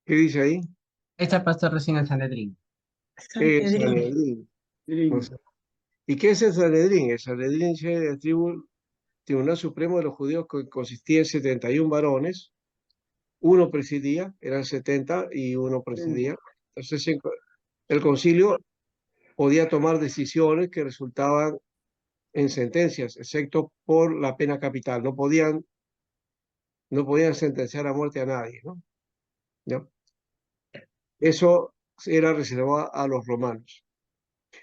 ¿Qué dice ahí? Esta pasó recién el Sanedrín. El Sanedrín. Sanedrín. O Sanedrín. sea, ¿y qué es el Sanedrín? El Sanedrín es el Tribunal Supremo de los Judíos que consistía en 71 varones. Uno presidía, eran 70 y uno presidía. Entonces el concilio podía tomar decisiones que resultaban en sentencias, excepto por la pena capital. No podían sentenciar a muerte a nadie, ¿no? ¿Ya? Eso era reservado a los romanos.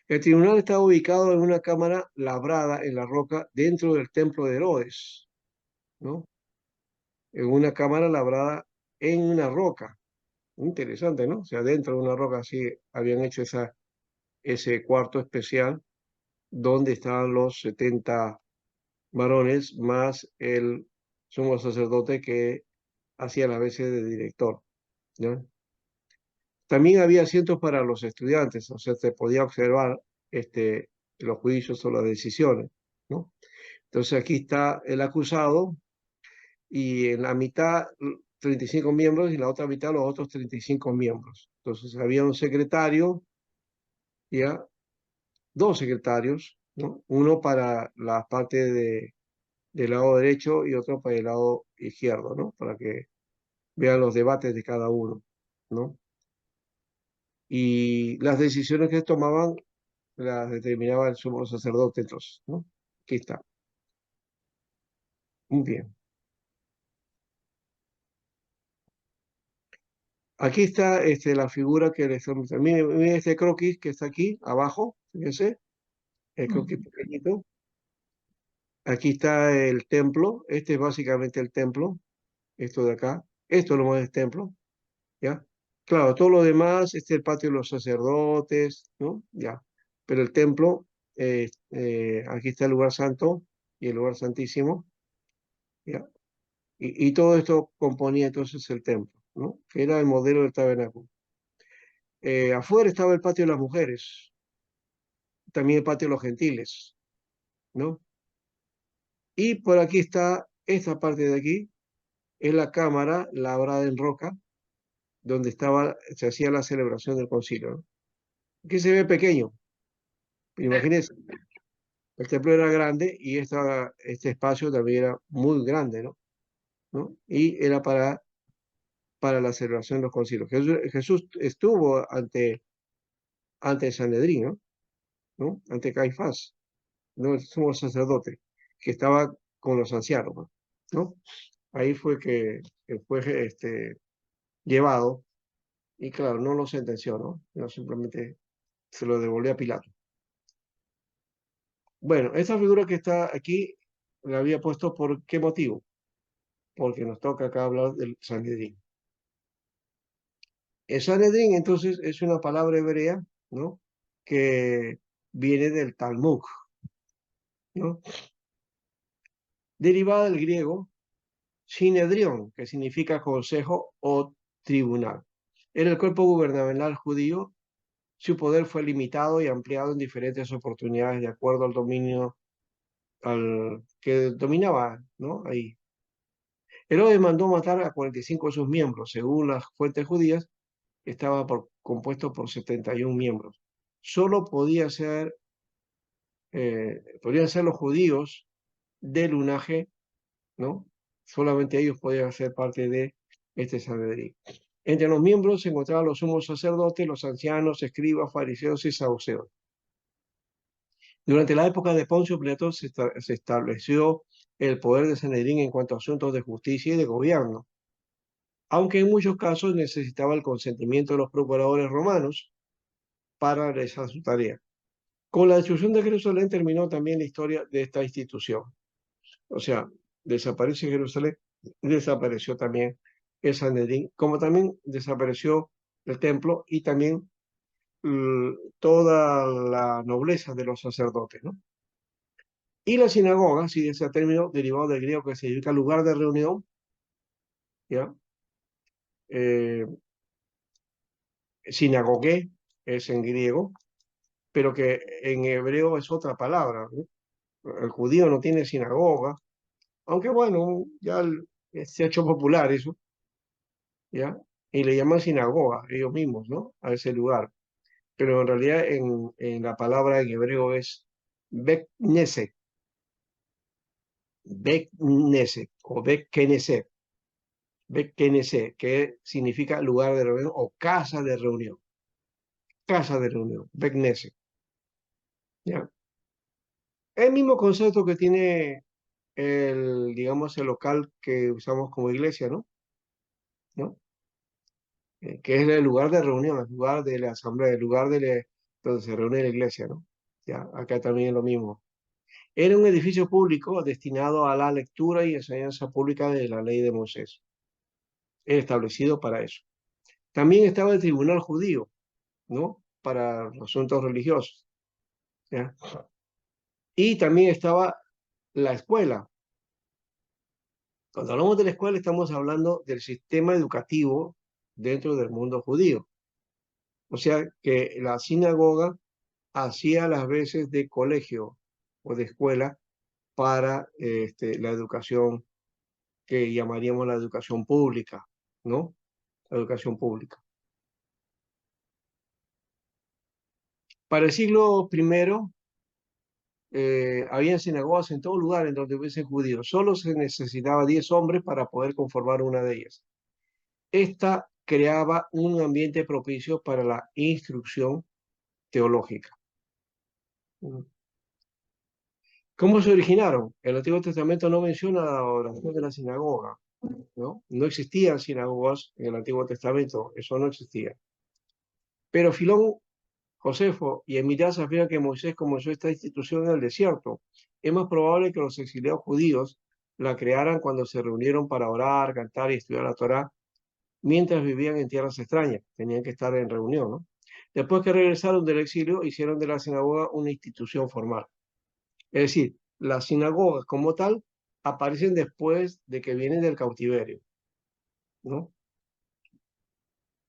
El tribunal estaba ubicado en una cámara labrada en la roca dentro del templo de Herodes, ¿no? En una cámara labrada en una roca. Interesante, ¿no? O sea, dentro de una roca así habían hecho ese cuarto especial donde estaban los 70 varones más el sumo sacerdote que hacía las veces de director, ¿no? También había asientos para los estudiantes, o sea, se podía observar los juicios o las decisiones, ¿no? Entonces aquí está el acusado y en la mitad 35 miembros y en la otra mitad los otros 35 miembros. Entonces había un secretario, ya, dos secretarios, ¿no? Uno para la parte del lado derecho y otro para el lado izquierdo, ¿no? Para que vean los debates de cada uno, ¿no? Y las decisiones que tomaban las determinaba el sumo sacerdote entonces, ¿no? Aquí está. Muy bien. Aquí está la figura que les estoy mostrando. Miren este croquis que está aquí abajo, fíjense, el croquis pequeñito. Aquí está el templo, este es básicamente el templo, esto de acá, esto lo más es templo, ¿ya? Claro, todo lo demás, este es el patio de los sacerdotes, ¿no? Ya, pero el templo, aquí está el lugar santo y el lugar santísimo, ¿ya? Y todo esto componía entonces el templo, ¿no? Que era el modelo del tabernáculo. Afuera estaba el patio de las mujeres, también el patio de los gentiles, ¿no? Y por aquí está esta parte de aquí, es la cámara labrada en roca, donde se hacía la celebración del concilio, ¿no? Aquí se ve pequeño, imagínense, el templo era grande y este espacio también era muy grande, ¿no? ¿No? Y era para la celebración de los concilios. Jesús estuvo ante el Sanedrín, ¿no? ¿No? Ante Caifás, ¿no? El sumo sacerdote, que estaba con los ancianos, ¿no? Ahí fue que fue llevado y claro, no lo sentenció, ¿no? No simplemente se lo devolvió a Pilato. Bueno, esta figura que está aquí la había puesto por qué motivo, porque nos toca acá hablar del Sanedrín. El Sanedrín entonces es una palabra hebrea, ¿no? Que viene del Talmud, ¿no? Derivada del griego Sinedrión, que significa consejo o tribunal. Era el cuerpo gubernamental judío. Su poder fue limitado y ampliado en diferentes oportunidades de acuerdo al dominio al que dominaba, ¿no? Ahí. Herodes mandó matar a 45 de sus miembros. Según las fuentes judías, estaba compuesto por 71 miembros. Solo podían ser los judíos del linaje, ¿no? Solamente ellos podían ser parte de este Sanedrín. Entre los miembros se encontraban los sumos sacerdotes, los ancianos, escribas, fariseos y saduceos. Durante la época de Poncio Pilato se estableció el poder de Sanedrín en cuanto a asuntos de justicia y de gobierno, aunque en muchos casos necesitaba el consentimiento de los procuradores romanos para realizar su tarea. Con la destrucción de Jerusalén terminó también la historia de esta institución. O sea, desaparece Jerusalén, desapareció también el Sanedrín, como también desapareció el templo y también toda la nobleza de los sacerdotes, ¿no? Y la sinagoga, sí, ese término derivado del griego que significa lugar de reunión, ¿ya? Eh, sinagogué es en griego, pero que en hebreo es otra palabra, ¿no? El judío no tiene sinagoga, aunque bueno, ya se ha hecho popular eso, ¿ya? y le llaman sinagoga, ellos mismos, ¿no? A ese lugar. Pero en realidad en la palabra en hebreo es Bet Knesset, Bet Knesset o Bet Knesset, Bet Knesset, que significa lugar de reunión o casa de reunión, Bet Knesset, ¿ya? El mismo concepto que tiene digamos, el local que usamos como iglesia, ¿no? ¿No? Que es el lugar de reunión, el lugar de la asamblea, el lugar donde se reúne la iglesia, ¿no? Ya, acá también es lo mismo. Era un edificio público destinado a la lectura y enseñanza pública de la ley de Moisés. Era establecido para eso. También estaba el tribunal judío, ¿no? Para los asuntos religiosos, ¿ya? Y también estaba la escuela. Cuando hablamos de la escuela estamos hablando del sistema educativo dentro del mundo judío. O sea que la sinagoga hacía las veces de colegio o de escuela para la educación que llamaríamos la educación pública, ¿no? La educación pública. Para el siglo I, había sinagogas en todo lugar en donde hubiesen judíos. Solo se necesitaba 10 hombres para poder conformar una de ellas. Esta creaba un ambiente propicio para la instrucción teológica. ¿Cómo se originaron? El Antiguo Testamento no menciona la oración de la sinagoga, ¿no? No existían sinagogas en el Antiguo Testamento, eso no existía. Pero Filón, Josefo y Emías afirman que Moisés comenzó esta institución en el desierto. Es más probable que los exiliados judíos la crearan cuando se reunieron para orar, cantar y estudiar la Torá, mientras vivían en tierras extrañas. Tenían que estar en reunión, ¿no? Después que regresaron del exilio, hicieron de la sinagoga una institución formal. Es decir, las sinagogas como tal aparecen después de que vienen del cautiverio, ¿no?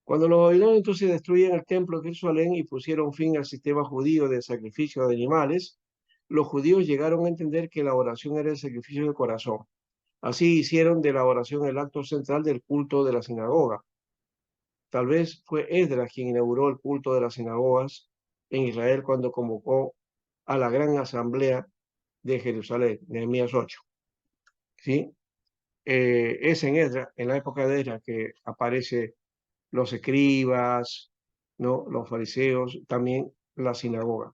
Cuando los babilonios entonces destruyen el templo de Jerusalén y pusieron fin al sistema judío de sacrificio de animales, los judíos llegaron a entender que la oración era el sacrificio del corazón. Así hicieron de la oración el acto central del culto de la sinagoga. Tal vez fue Esdras quien inauguró el culto de las sinagogas en Israel cuando convocó a la gran asamblea de Jerusalén, Nehemías 8. ¿Sí? Es en Esdras, en la época de Esdras, que aparece los escribas, ¿no? Los fariseos, también la sinagoga.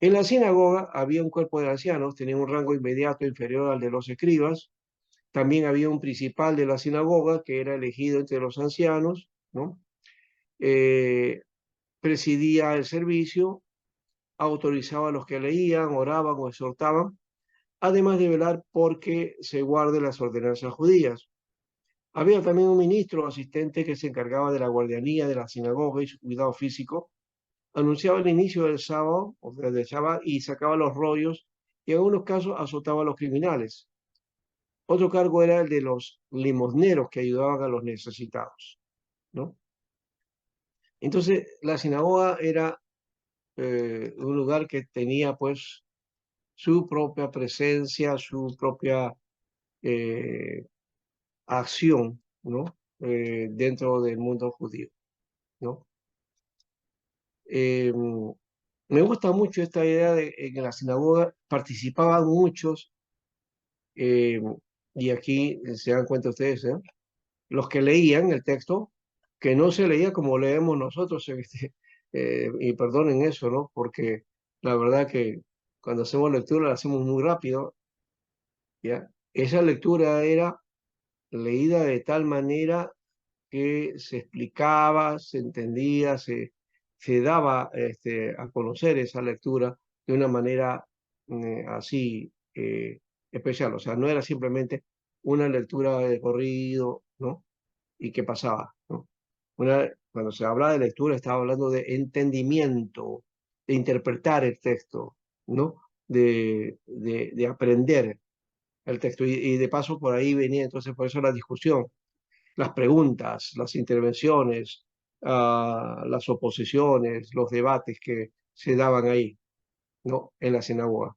En la sinagoga había un cuerpo de ancianos, tenían un rango inmediato inferior al de los escribas. También había un principal de la sinagoga que era elegido entre los ancianos, ¿no? Presidía el servicio, autorizaba a los que leían, oraban o exhortaban, además de velar porque se guarden las ordenanzas judías. Había también un ministro o asistente que se encargaba de la guardianía de la sinagoga y su cuidado físico. Anunciaba el inicio del sábado, o sea, del sábado, y sacaba los rollos, y en algunos casos azotaba a los criminales. Otro cargo era el de los limosneros que ayudaban a los necesitados, ¿no? Entonces, la sinagoga era un lugar que tenía, pues, su propia presencia, su propia eh, acción, ¿no? Dentro del mundo judío, ¿no? Eh, Me gusta mucho esta idea de que en la sinagoga participaban muchos, eh, y aquí se dan cuenta ustedes, ¿eh? Los que leían el texto, que no se leía como leemos nosotros, y perdonen eso, ¿no? Porque la verdad que cuando hacemos lectura la hacemos muy rápido, ¿ya? Esa lectura era leída de tal manera que se explicaba, se entendía, se daba a conocer esa lectura de una manera así especial. O sea, no era simplemente una lectura de corrido, ¿no? Y qué pasaba, ¿no? Cuando se habla de lectura, estaba hablando de entendimiento, de interpretar el texto, ¿no? De aprender el texto. Y de paso por ahí venía entonces por eso la discusión, las preguntas, las intervenciones, las oposiciones, los debates que se daban ahí, ¿no? En la sinagoga.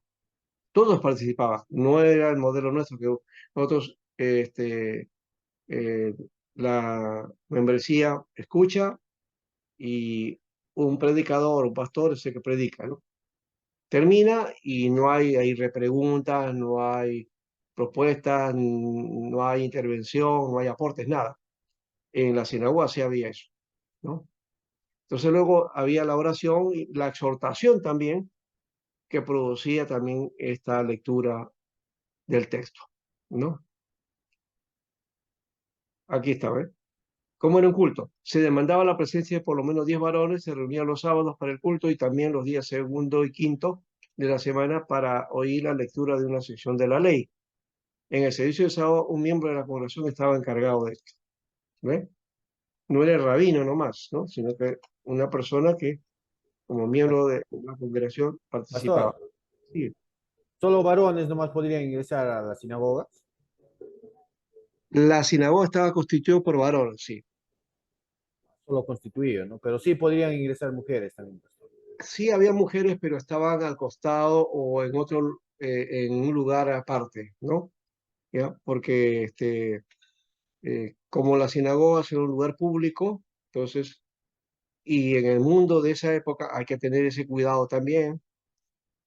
Todos participaban, no era el modelo nuestro que nosotros eh, la membresía escucha y un predicador, un pastor es el que predica, ¿no? Termina y no hay repreguntas, no hay propuestas, no hay intervención, no hay aportes, nada. En la sinagoga sí había eso, ¿no? Entonces luego había la oración y la exhortación también, que producía también esta lectura del texto, ¿no? Aquí está, ¿ves? ¿Cómo era un culto? Se demandaba la presencia de por lo menos 10 varones, se reunían los sábados para el culto y también los días segundo y quinto de la semana para oír la lectura de una sección de la ley. En el servicio de sábado, un miembro de la congregación estaba encargado de esto, ¿ves? No era el rabino nomás, ¿no? Sino que una persona que, como miembro de la congregación, participaba. Pastor, Sí. solo varones nomás podrían ingresar a la sinagoga, La sinagoga estaba constituida por varones, sí. solo constituido, ¿no? Pero sí podrían ingresar mujeres también, pastor. Sí había mujeres, pero estaban al costado o en otro, en un lugar aparte, ¿no? ¿Ya? Porque como la sinagoga es un lugar público, entonces, y en el mundo de esa época hay que tener ese cuidado también.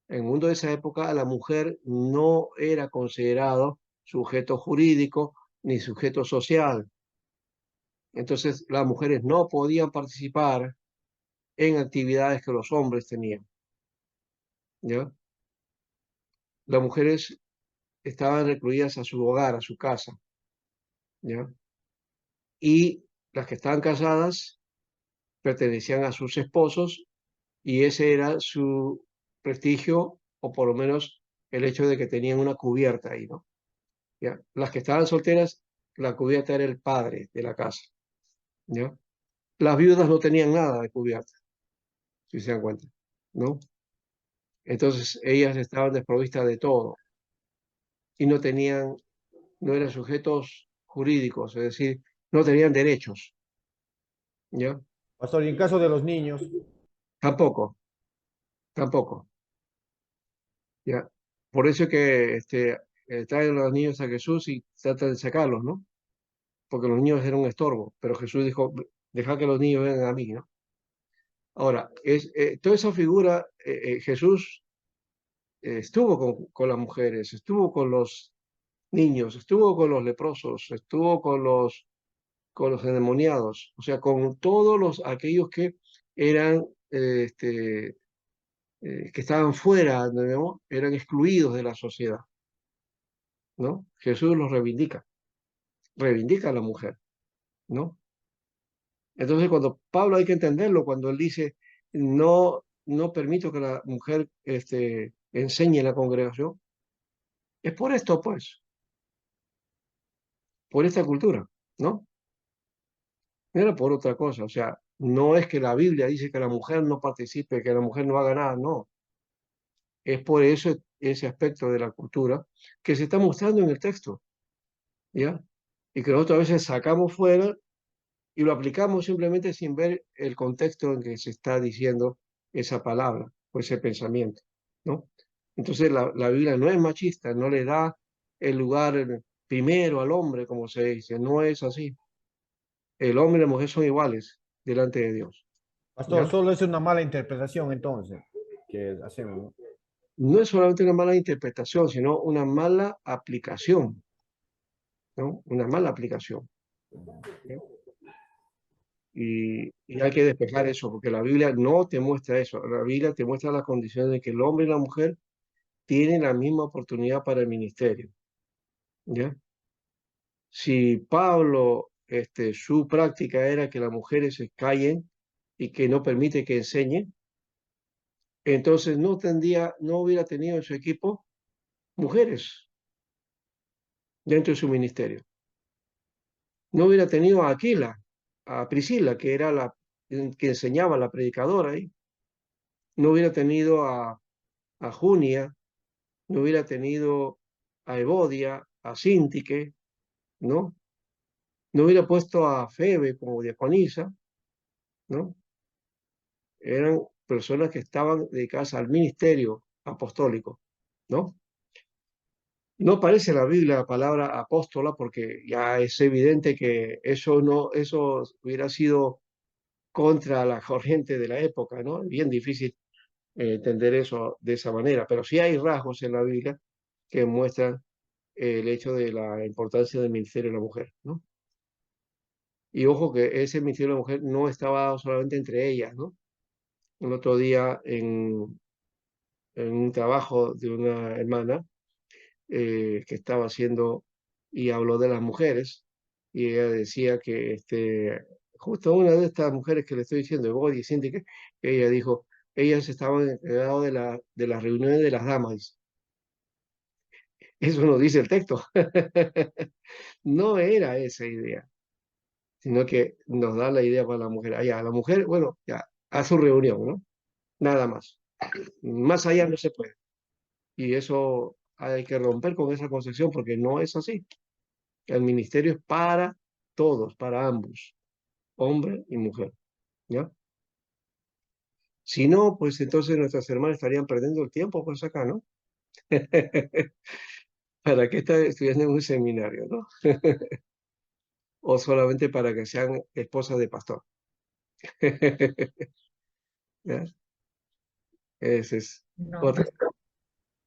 En el mundo de esa época la mujer no era considerado sujeto jurídico ni sujeto social. Entonces las mujeres no podían participar en actividades que los hombres tenían, ¿ya? Las mujeres estaban recluidas a su hogar, a su casa, ¿ya? Y las que estaban casadas pertenecían a sus esposos y ese era su prestigio, o por lo menos el hecho de que tenían una cubierta ahí, ¿no? ¿Ya? Las que estaban solteras, la cubierta era el padre de la casa, ¿ya? Las viudas no tenían nada de cubierta, si se dan cuenta, ¿no? Entonces ellas estaban desprovistas de todo y no tenían, no eran sujetos jurídicos, es decir, no tenían derechos, ¿ya? Pastor, y en caso de los niños, Tampoco, tampoco, ¿ya? Por eso es que traen a los niños a Jesús y tratan de sacarlos, ¿no? Porque los niños eran un estorbo, pero Jesús dijo, deja que los niños vengan a mí, ¿no? Ahora, toda esa figura, Jesús estuvo con las mujeres, estuvo con los niños, estuvo con los leprosos, estuvo con los endemoniados, o sea, con todos aquellos que eran, que estaban fuera, ¿no? Eran excluidos de la sociedad, ¿no? Jesús los reivindica a la mujer, ¿no? Entonces, cuando Pablo hay que entenderlo, cuando él dice, no permito que la mujer enseñe en la congregación, es por esto, pues, por esta cultura, ¿no? No era por otra cosa, o sea, no es que la Biblia dice que la mujer no participe, que la mujer no haga nada, no. Es por eso ese aspecto de la cultura que se está mostrando en el texto, ¿ya? Y que nosotros a veces sacamos fuera y lo aplicamos simplemente sin ver el contexto en que se está diciendo esa palabra o ese pensamiento, ¿no? Entonces la Biblia no es machista, no le da el lugar primero al hombre, como se dice, no es así. El hombre y la mujer son iguales delante de Dios, pastor, ¿ya? solo es una mala interpretación entonces que hacemos, ¿no? No es solamente una mala interpretación, sino una mala aplicación, ¿no? Una mala aplicación, ¿ya? Y hay que despejar eso, porque la Biblia no te muestra eso. La Biblia te muestra las condiciones de que el hombre y la mujer tienen la misma oportunidad para el ministerio, ¿ya? Si Pablo, su práctica era que las mujeres se callen y que no permite que enseñen, entonces no hubiera tenido en su equipo mujeres dentro de su ministerio. No hubiera tenido a Aquila, a Priscila, que era que enseñaba, la predicadora ahí. No hubiera tenido a Junia, no hubiera tenido a Evodia, a Sintique, ¿no? No hubiera puesto a Febe como diaconisa, ¿no? Eran personas que estaban dedicadas al ministerio apostólico, ¿no? No aparece en la Biblia la palabra apóstola porque ya es evidente que eso hubiera sido contra la corriente de la época, ¿no? Bien difícil entender eso de esa manera, pero sí hay rasgos en la Biblia que muestran el hecho de la importancia del ministerio de la mujer, ¿no? Y ojo que ese ministerio de la mujer no estaba solamente entre ellas, ¿no? El otro día en un trabajo de una hermana que estaba haciendo y habló de las mujeres y ella decía que justo una de estas mujeres que le estoy diciendo, de Body Syndicate, ella dijo, ellas estaban encargadas de las reuniones de las damas. Eso no dice el texto. No era esa idea, sino que nos da la idea para la mujer. Allá, la mujer, bueno, ya, a su reunión, ¿no? Nada más. Más allá no se puede. Y eso hay que romper con esa concepción porque no es así. El ministerio es para todos, para ambos, hombre y mujer, ¿ya? Si no, pues entonces nuestras hermanas estarían perdiendo el tiempo, pues acá, ¿no? ¿Para qué estar estudiando en un seminario, no? O solamente para que sean esposas de pastor. ¿Ya? Ese es No, otro,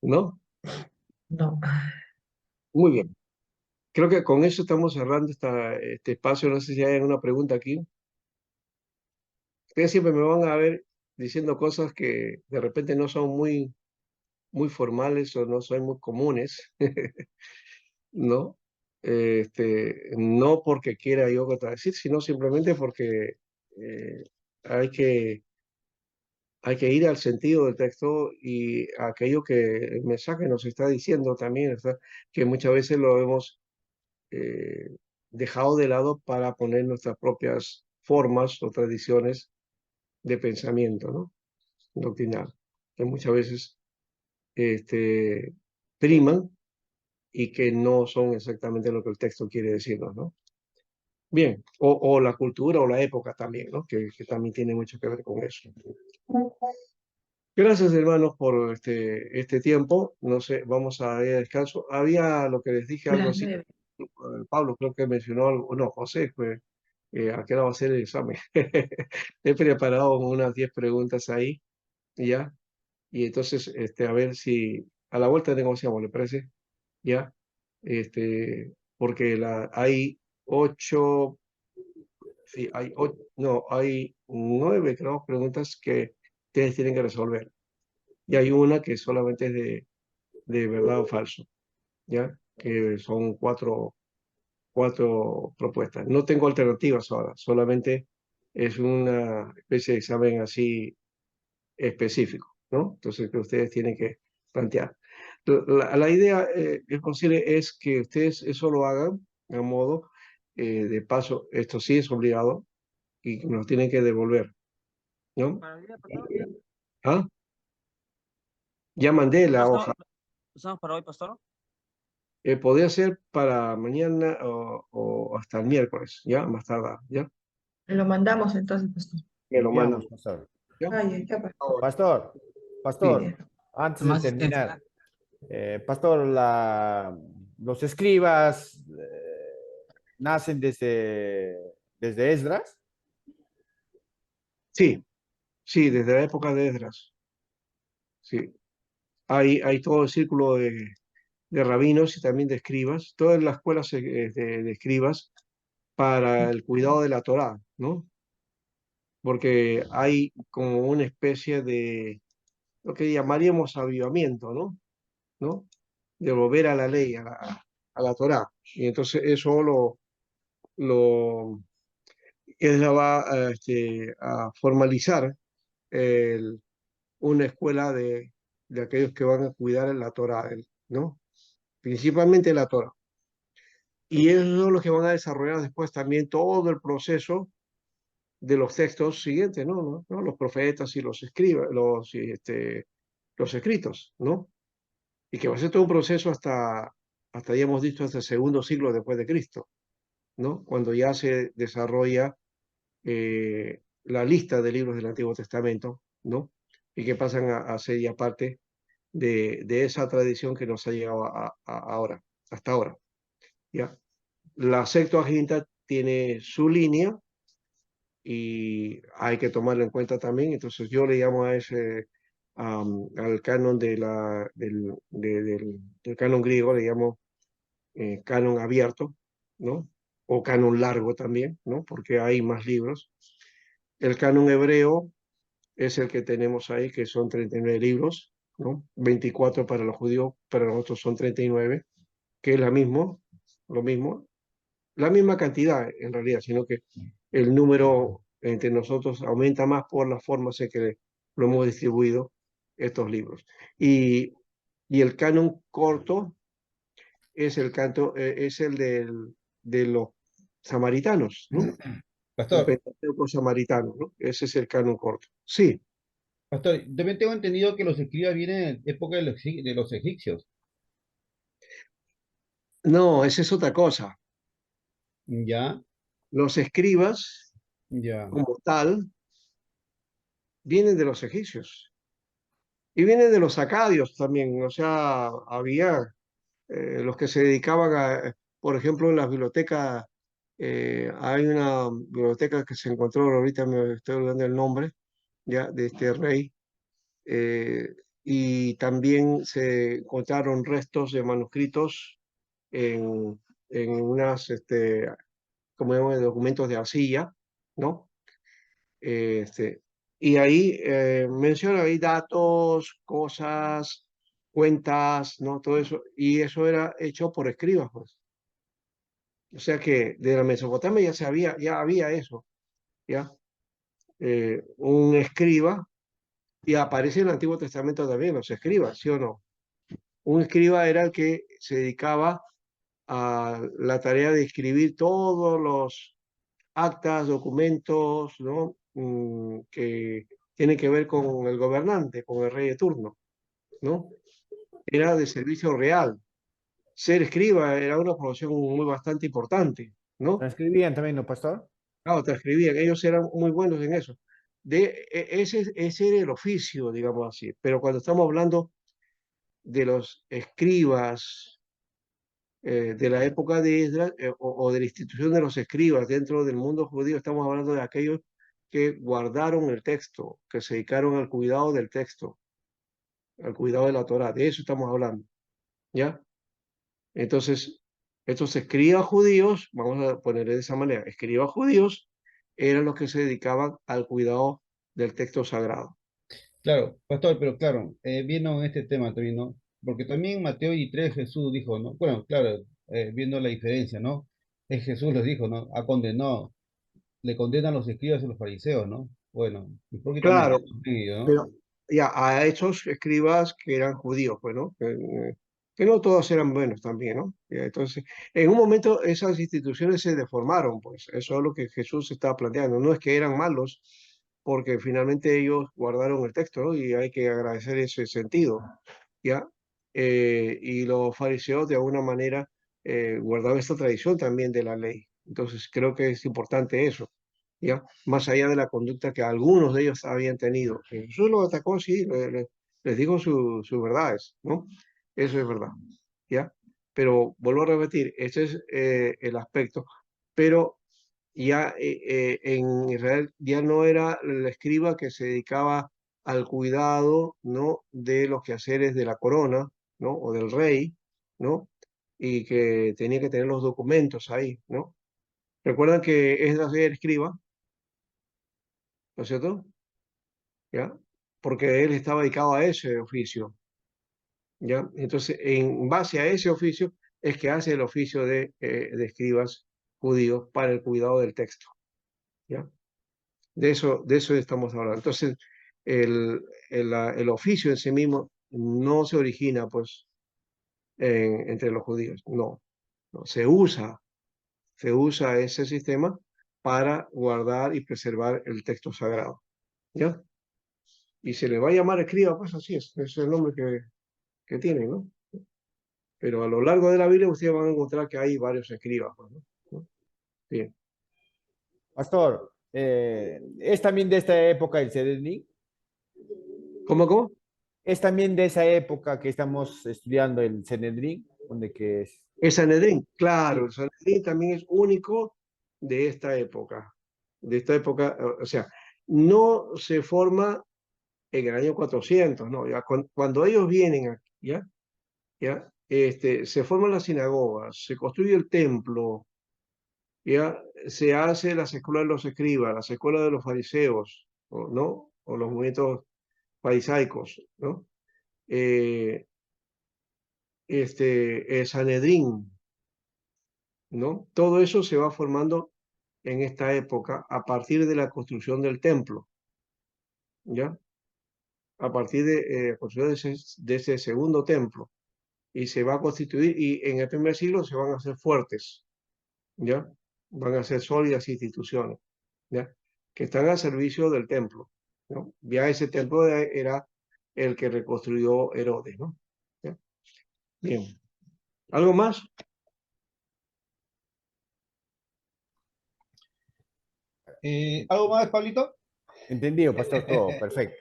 ¿no? no. Muy bien. Creo que con eso estamos cerrando este espacio. No sé si hay alguna pregunta aquí. Ustedes siempre me van a ver diciendo cosas que de repente no son muy formales o no son muy comunes, ¿no? No porque quiera yo contradecir, sino simplemente porque eh, hay que, hay que ir al sentido del texto y a aquello que el mensaje nos está diciendo también, ¿verdad? Que muchas veces lo hemos eh, dejado de lado para poner nuestras propias formas o tradiciones de pensamiento, ¿no? Doctrinal, que muchas veces este, priman y que no son exactamente lo que el texto quiere decirnos, ¿no? Bien, o la cultura o la época también, ¿no? Que también tiene mucho que ver con eso. Gracias, hermanos, por este tiempo. No sé, vamos a ir a descanso. Había lo que les dije, algo Las así. 9. Pablo creo que mencionó algo, no, José, pues, ¿a qué hora va a ser el examen? He preparado unas 10 preguntas ahí, ¿ya? Y entonces, a ver si a la vuelta negociamos, ¿le parece? ¿Ya? Porque hay 8, sí, no, hay 9, creo, preguntas que ustedes tienen que resolver. Y hay una que solamente es de verdad o falso, ¿ya? Que son cuatro propuestas. No tengo alternativas ahora, solamente es una especie de examen así específico, ¿no? Entonces, que ustedes tienen que plantear. La idea, es posible, es que ustedes eso lo hagan a modo de paso. Esto sí es obligado y nos tienen que devolver, ¿no? Para hoy día, pastor. ¿Ah? Ya mandé la hoja. ¿Usamos para hoy, pastor? Podría ser para mañana o hasta el miércoles, ¿ya? Más tarde, ¿ya? Lo mandamos entonces, pastor. Me lo mandan, Enviamos, pastor. ¿ya? Ay, ya, pastor. Pastor, Sí. pastor, antes de Más asistencia. terminar, pastor, los escribas nacen desde Esdras. Sí, sí, desde la época de Esdras. Sí. Hay todo el círculo de rabinos y también de escribas, todas las escuelas de escribas para el cuidado de la Torá, ¿no? Porque hay como una especie de lo que llamaríamos avivamiento, ¿no? ¿No? De volver a la ley, a la Torá. Y entonces eso lo él la va a formalizar una escuela de aquellos que van a cuidar la Torá, ¿no? Principalmente la Torá. Y ellos son los que van a desarrollar después también todo el proceso de los textos siguientes, ¿no? Los profetas y los escribas, los escritos, ¿no? Y que va a ser todo un proceso hasta ya hemos dicho, hasta el segundo siglo después de Cristo, ¿no? Cuando ya se desarrolla la lista de libros del Antiguo Testamento, ¿no? Y que pasan a ser ya parte de esa tradición que nos ha llegado ahora, hasta ahora. ¿Ya? La Septuaginta tiene su línea y hay que tomarlo en cuenta también. Entonces yo le llamo a ese, al canon del canon griego, le llamo canon abierto, ¿no? O canon largo también, ¿no? Porque hay más libros. El canon hebreo es el que tenemos ahí, que son 39 libros, ¿no? 24 para los judíos, para nosotros son 39, que es lo mismo, la misma cantidad en realidad, sino que el número entre nosotros aumenta más por las formas en que lo hemos distribuido estos libros. Y el canon corto es es el de los samaritanos, ¿no? El Pastor, Pentateuco samaritano, ¿no? Ese es el canon corto. Sí, pastor, también tengo entendido que los escribas vienen de época de los egipcios. no, esa es otra cosa. Ya, Los escribas, ya. como tal, vienen de los egipcios y vienen de los acadios también. O sea, había los que se dedicaban por ejemplo, en las bibliotecas, hay una biblioteca que se encontró, ahorita me estoy olvidando el nombre, ya, de este rey, eh, y también se encontraron restos de manuscritos en unas, como llaman, documentos de arcilla, ¿no? Este, y ahí menciona ahí datos, cosas, cuentas, ¿no? Todo eso, y eso era hecho por escribas, pues. O sea que de la Mesopotamia ya había eso, ¿ya? Un escriba, y aparece en el Antiguo Testamento también los escribas, ¿sí o no? Un escriba era el que se dedicaba a la tarea de escribir todos los actas, documentos, ¿no? Que tienen que ver con el gobernante, con el rey de turno, ¿no? Era de servicio real. Ser escriba era una profesión muy bastante importante, ¿no? ¿Transcribían también, no, pastor? Claro, te escribían, ellos eran muy buenos en eso. Ese era el oficio, digamos así. Pero cuando estamos hablando de los escribas de la época de Esdras o de la institución de los escribas dentro del mundo judío, estamos hablando de aquellos que guardaron el texto, que se dedicaron al cuidado del texto, al cuidado de la Torá. De eso estamos hablando, ¿ya? Entonces, estos escribas judíos, vamos a ponerle de esa manera, escribas judíos eran los que se dedicaban al cuidado del texto sagrado. Claro, pastor, pero claro, viendo en este tema también, ¿no? Porque también Mateo y 3 Jesús dijo, ¿no? Bueno, claro, viendo la diferencia, ¿no? Es Jesús les dijo, ¿no? Ha condenado, le condenan los escribas y los fariseos, ¿no? Bueno, un poquito Claro, medio, ¿no? pero ya a esos escribas que eran judíos, pues, ¿no? Que no todos eran buenos también, ¿no? Ya, entonces, en un momento esas instituciones se deformaron, pues eso es lo que Jesús estaba planteando. No es que eran malos, porque finalmente ellos guardaron el texto, ¿no? Y hay que agradecer ese sentido, ¿ya? Y los fariseos de alguna manera guardaban esta tradición también de la ley. Entonces, creo que es importante eso. ¿Ya? Más allá de la conducta que algunos de ellos habían tenido. Jesús los atacó, sí, les dijo sus verdades, ¿no? Eso es verdad, ¿ya? Pero vuelvo a repetir, ese es el aspecto. Pero ya en Israel ya no era el escriba que se dedicaba al cuidado, ¿no? De los quehaceres de la corona, ¿no? O del rey, ¿no? Y que tenía que tener los documentos ahí, ¿no? Recuerdan que Esdras era escriba, ¿no es cierto? ¿Ya? Porque él estaba dedicado a ese oficio, ¿ya? Entonces, en base a ese oficio es que hace el oficio de escribas judíos para el cuidado del texto, ¿ya? De eso estamos hablando. Entonces, el oficio en sí mismo no se origina, pues, entre los judíos, no, no, se usa ese sistema para guardar y preservar el texto sagrado, ¿ya? Y se le va a llamar escriba, pues así es el nombre que tiene, ¿no? Pero a lo largo de la Biblia ustedes van a encontrar que hay varios escribas, pues, ¿no? ¿No? Bien. Pastor, ¿es también de esta época el Sedenín? ¿Cómo, cómo? Es también de esa época que estamos estudiando el Sanedrín, donde que es... El Sanedrín, claro, Sí. el Sanedrín también es único de esta época. De esta época, o sea, no se forma en el año 400, ¿no? Ya cuando ellos vienen aquí, ¿ya? Se forman las sinagogas, se construye el templo, ¿ya? Se hace las escuelas de los escribas, las escuelas de los fariseos, ¿no? O los movimientos farisaicos, ¿no? El Sanedrín, ¿no? Todo eso se va formando en esta época a partir de la construcción del templo, ¿ya? A partir de la construcción de ese segundo templo. Y se va a constituir, y en el primer siglo se van a hacer fuertes, ¿ya? Van a ser sólidas instituciones, ¿ya? Que están al servicio del templo, ¿no? Ya ese templo era el que reconstruyó Herodes, ¿no? ¿Ya? Bien. ¿Algo más? ¿Algo más, Pablito? Entendido, pastor, todo, perfecto.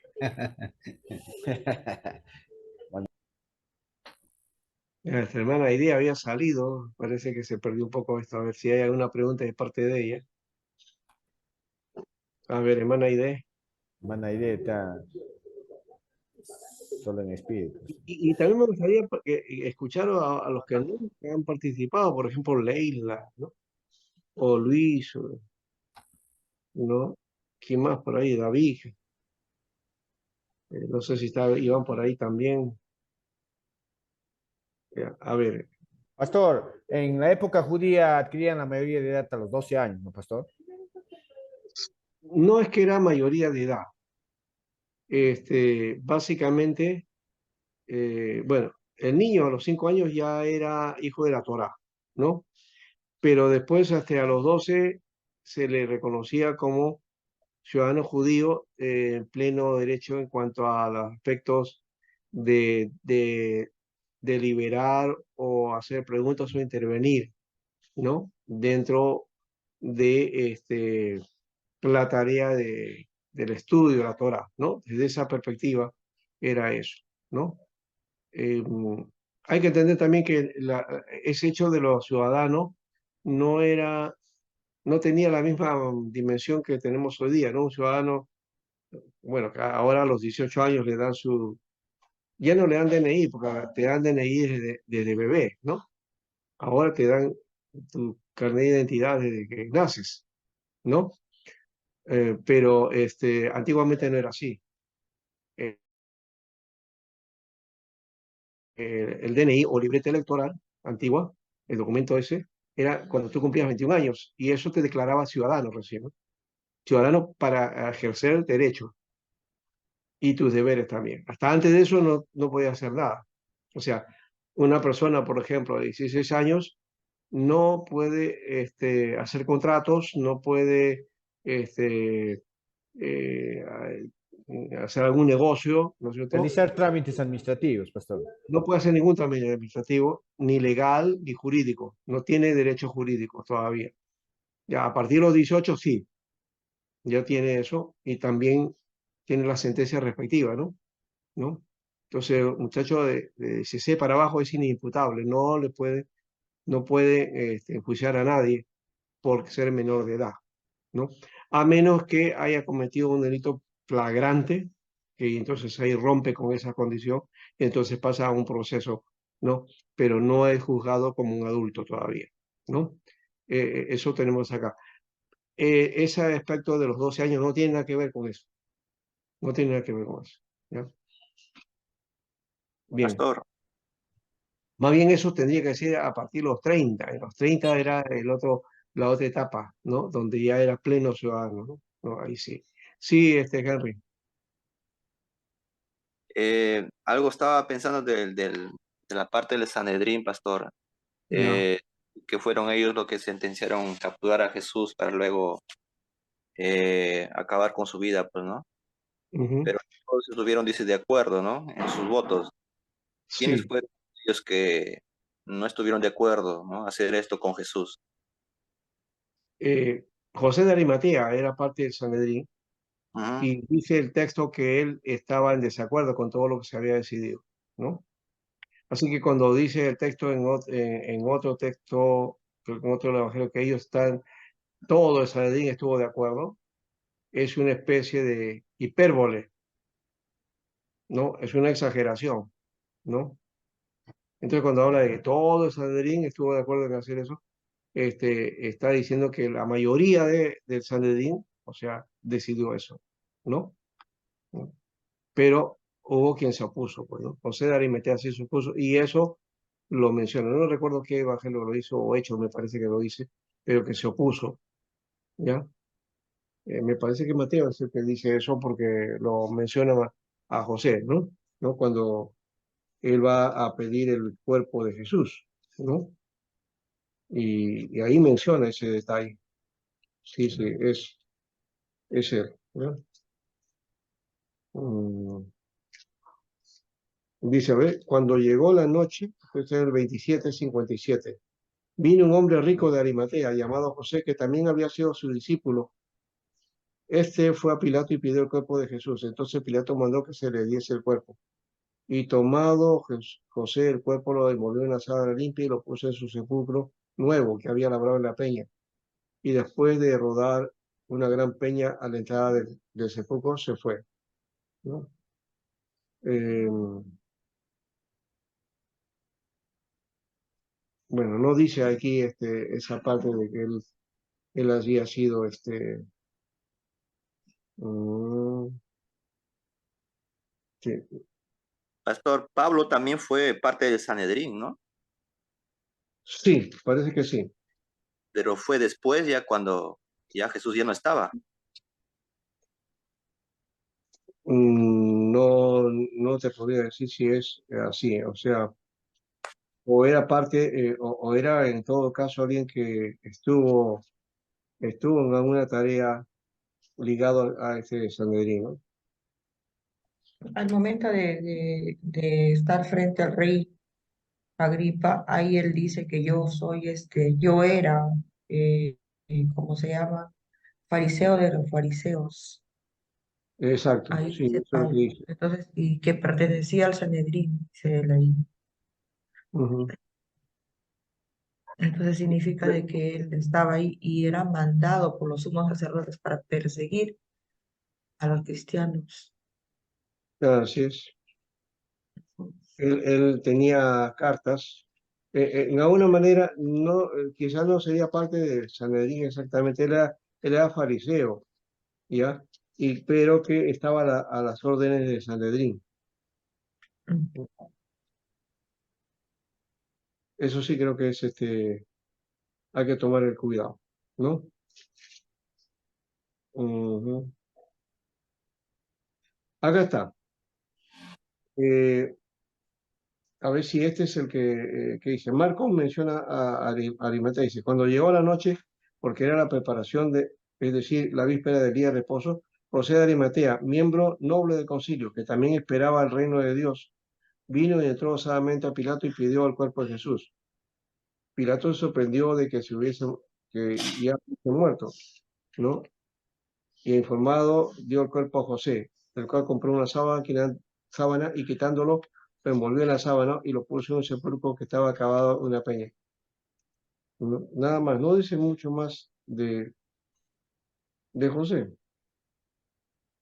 Nuestra hermana Idea había salido, parece que se perdió un poco esto, a ver si hay alguna pregunta de parte de ella. A ver, hermana Idea. Buena idea, está solo en espíritu. Y también me gustaría escuchar a los que no han participado, por ejemplo, Leila, ¿no? O Luis, ¿no? ¿Quién más por ahí? David, no sé si está Iván por ahí también. A ver, Pastor, en la época judía adquirían la mayoría de edad a los 12 años, ¿no, pastor? no es que era mayoría de edad. Básicamente, bueno, el niño a los 5 años ya era hijo de la Torá, ¿no? Pero después, hasta a los 12, se le reconocía como ciudadano judío en pleno derecho en cuanto a los aspectos de deliberar o hacer preguntas o intervenir, ¿no? Dentro de la tarea del estudio de la Torah, ¿no? Desde esa perspectiva era eso, ¿no? Eh, Hay que entender también que ese hecho de los ciudadanos no era, no tenía la misma dimensión que tenemos hoy día, ¿no? Un ciudadano, bueno, que ahora a los 18 años le dan ya no le dan DNI, porque te dan DNI desde bebé, ¿no? Ahora te dan tu carnet de identidad desde que naces, ¿no? Pero antiguamente no era así. Eh, el DNI o libreta electoral antigua, el documento ese, era cuando tú cumplías 21 años y eso te declaraba ciudadano recién, ¿no? Ciudadano para ejercer el derecho y tus deberes también. Hasta antes de eso no podía hacer nada. O sea, una persona, por ejemplo, de 16 años no puede hacer contratos, no puede este, eh, hacer algún negocio, ¿no es cierto? Realizar trámites administrativos, pastor. No puede hacer ningún trámite administrativo, ni legal ni jurídico. No tiene derechos jurídicos todavía. Ya a partir de los 18 sí, ya tiene eso y también tiene la sentencia respectiva, ¿no? ¿No? Entonces, un muchacho de 16 para abajo es inimputable, no puede enjuiciar a nadie por ser menor de edad, ¿no? A menos que haya cometido un delito flagrante, que entonces ahí rompe con esa condición, entonces pasa a un proceso, ¿no? Pero no es juzgado como un adulto todavía, ¿no? Eso tenemos acá. Ese aspecto de los 12 años no tiene nada que ver con eso, no tiene nada que ver con eso, ¿ya? Bien, Pastor, más bien eso tendría que ser a partir de los 30, en los 30 era la otra etapa, ¿no? Donde ya era pleno ciudadano, ¿no? No, ahí sí. Sí, Henry. algo estaba pensando de la parte del Sanedrín, pastor, Ya. eh, que fueron ellos los que sentenciaron capturar a Jesús para luego acabar con su vida, pues, ¿no? Ujú. Pero todos estuvieron, dice, de acuerdo, ¿no? En sus votos. ¿Quiénes Sí. fueron ellos que no estuvieron de acuerdo, ¿no? Hacer esto con Jesús? José de Arimatea era parte del Sanedrín, Ujú. y dice el texto que él estaba en desacuerdo con todo lo que se había decidido, ¿no? Así que cuando dice el texto en otro texto, creo que en otro evangelio, que ellos están, todo el Sanedrín estuvo de acuerdo, es una especie de hipérbole, ¿no? Es una exageración, ¿no? Entonces cuando habla de que todo el Sanedrín estuvo de acuerdo en hacer eso, está diciendo que la mayoría del Sanedrín, o sea, decidió eso, ¿no? ¿No? Pero hubo quien se opuso, pues, ¿no? José de Arimatea sí se opuso, y eso lo menciona. No recuerdo qué evangelio lo hizo, o Hechos me parece que lo dice, pero que se opuso, ¿ya? Me parece que Mateo es el que dice eso porque lo menciona a José, ¿no? ¿No? Cuando él va a pedir el cuerpo de Jesús, ¿no? Y ahí menciona ese detalle. Sí, sí, es él, ¿no? Mm, Dice, a ver, cuando llegó la noche, este es el 27:57, vino un hombre rico de Arimatea llamado José, que también había sido su discípulo. Este fue a Pilato y pidió el cuerpo de Jesús. Entonces Pilato mandó que se le diese el cuerpo. Y tomado José el cuerpo, lo envolvió en la sábana limpia y lo puso en su sepulcro nuevo que había labrado en la peña. Y después de rodar una gran peña a la entrada del sepulcro, se fue, ¿no? Eh, bueno, no dice aquí esa parte de que él había sido mm, sí, Pastor, Pablo también fue parte del Sanedrín, ¿no? sí, parece que sí. Pero fue después, ya cuando ya Jesús ya no estaba. No, no te podría decir si es así, o sea, o era parte, o era en todo caso alguien que estuvo en alguna tarea ligado a ese Sanedrín, ¿no? Al momento de estar frente al rey Agripa, ahí él dice que yo soy yo era, ¿cómo se llama? Fariseo de los fariseos. Exacto, Ahí sí, dice eso es lo que Pablo. dice. Entonces, y que pertenecía al Sanedrín, dice él ahí. Ujú. Entonces significa de que él estaba ahí y era mandado por los sumos sacerdotes para perseguir a los cristianos. Así es. Él tenía cartas. En alguna manera, no, quizás no sería parte de Sanedrín exactamente, él era fariseo, ¿ya? Pero que estaba a las órdenes de Sanedrín. Mm. Eso sí creo que hay que tomar el cuidado, ¿no? Ujú. Acá está. Eh, a ver si este es el que dice. Marcos menciona a Arimatea. Dice, cuando llegó la noche, porque era la preparación es decir, la víspera del día de reposo, José de Arimatea, miembro noble del concilio, que también esperaba el reino de Dios, vino y entró osadamente a Pilato y pidió el cuerpo de Jesús. Pilato se sorprendió de que que ya hubiese muerto, ¿no? Y informado dio el cuerpo a José, el cual compró una sábana y quitándolo, lo envolvió en la sábana y lo puso en un sepulcro que estaba acabado en una peña. Nada más, no dice mucho más de José,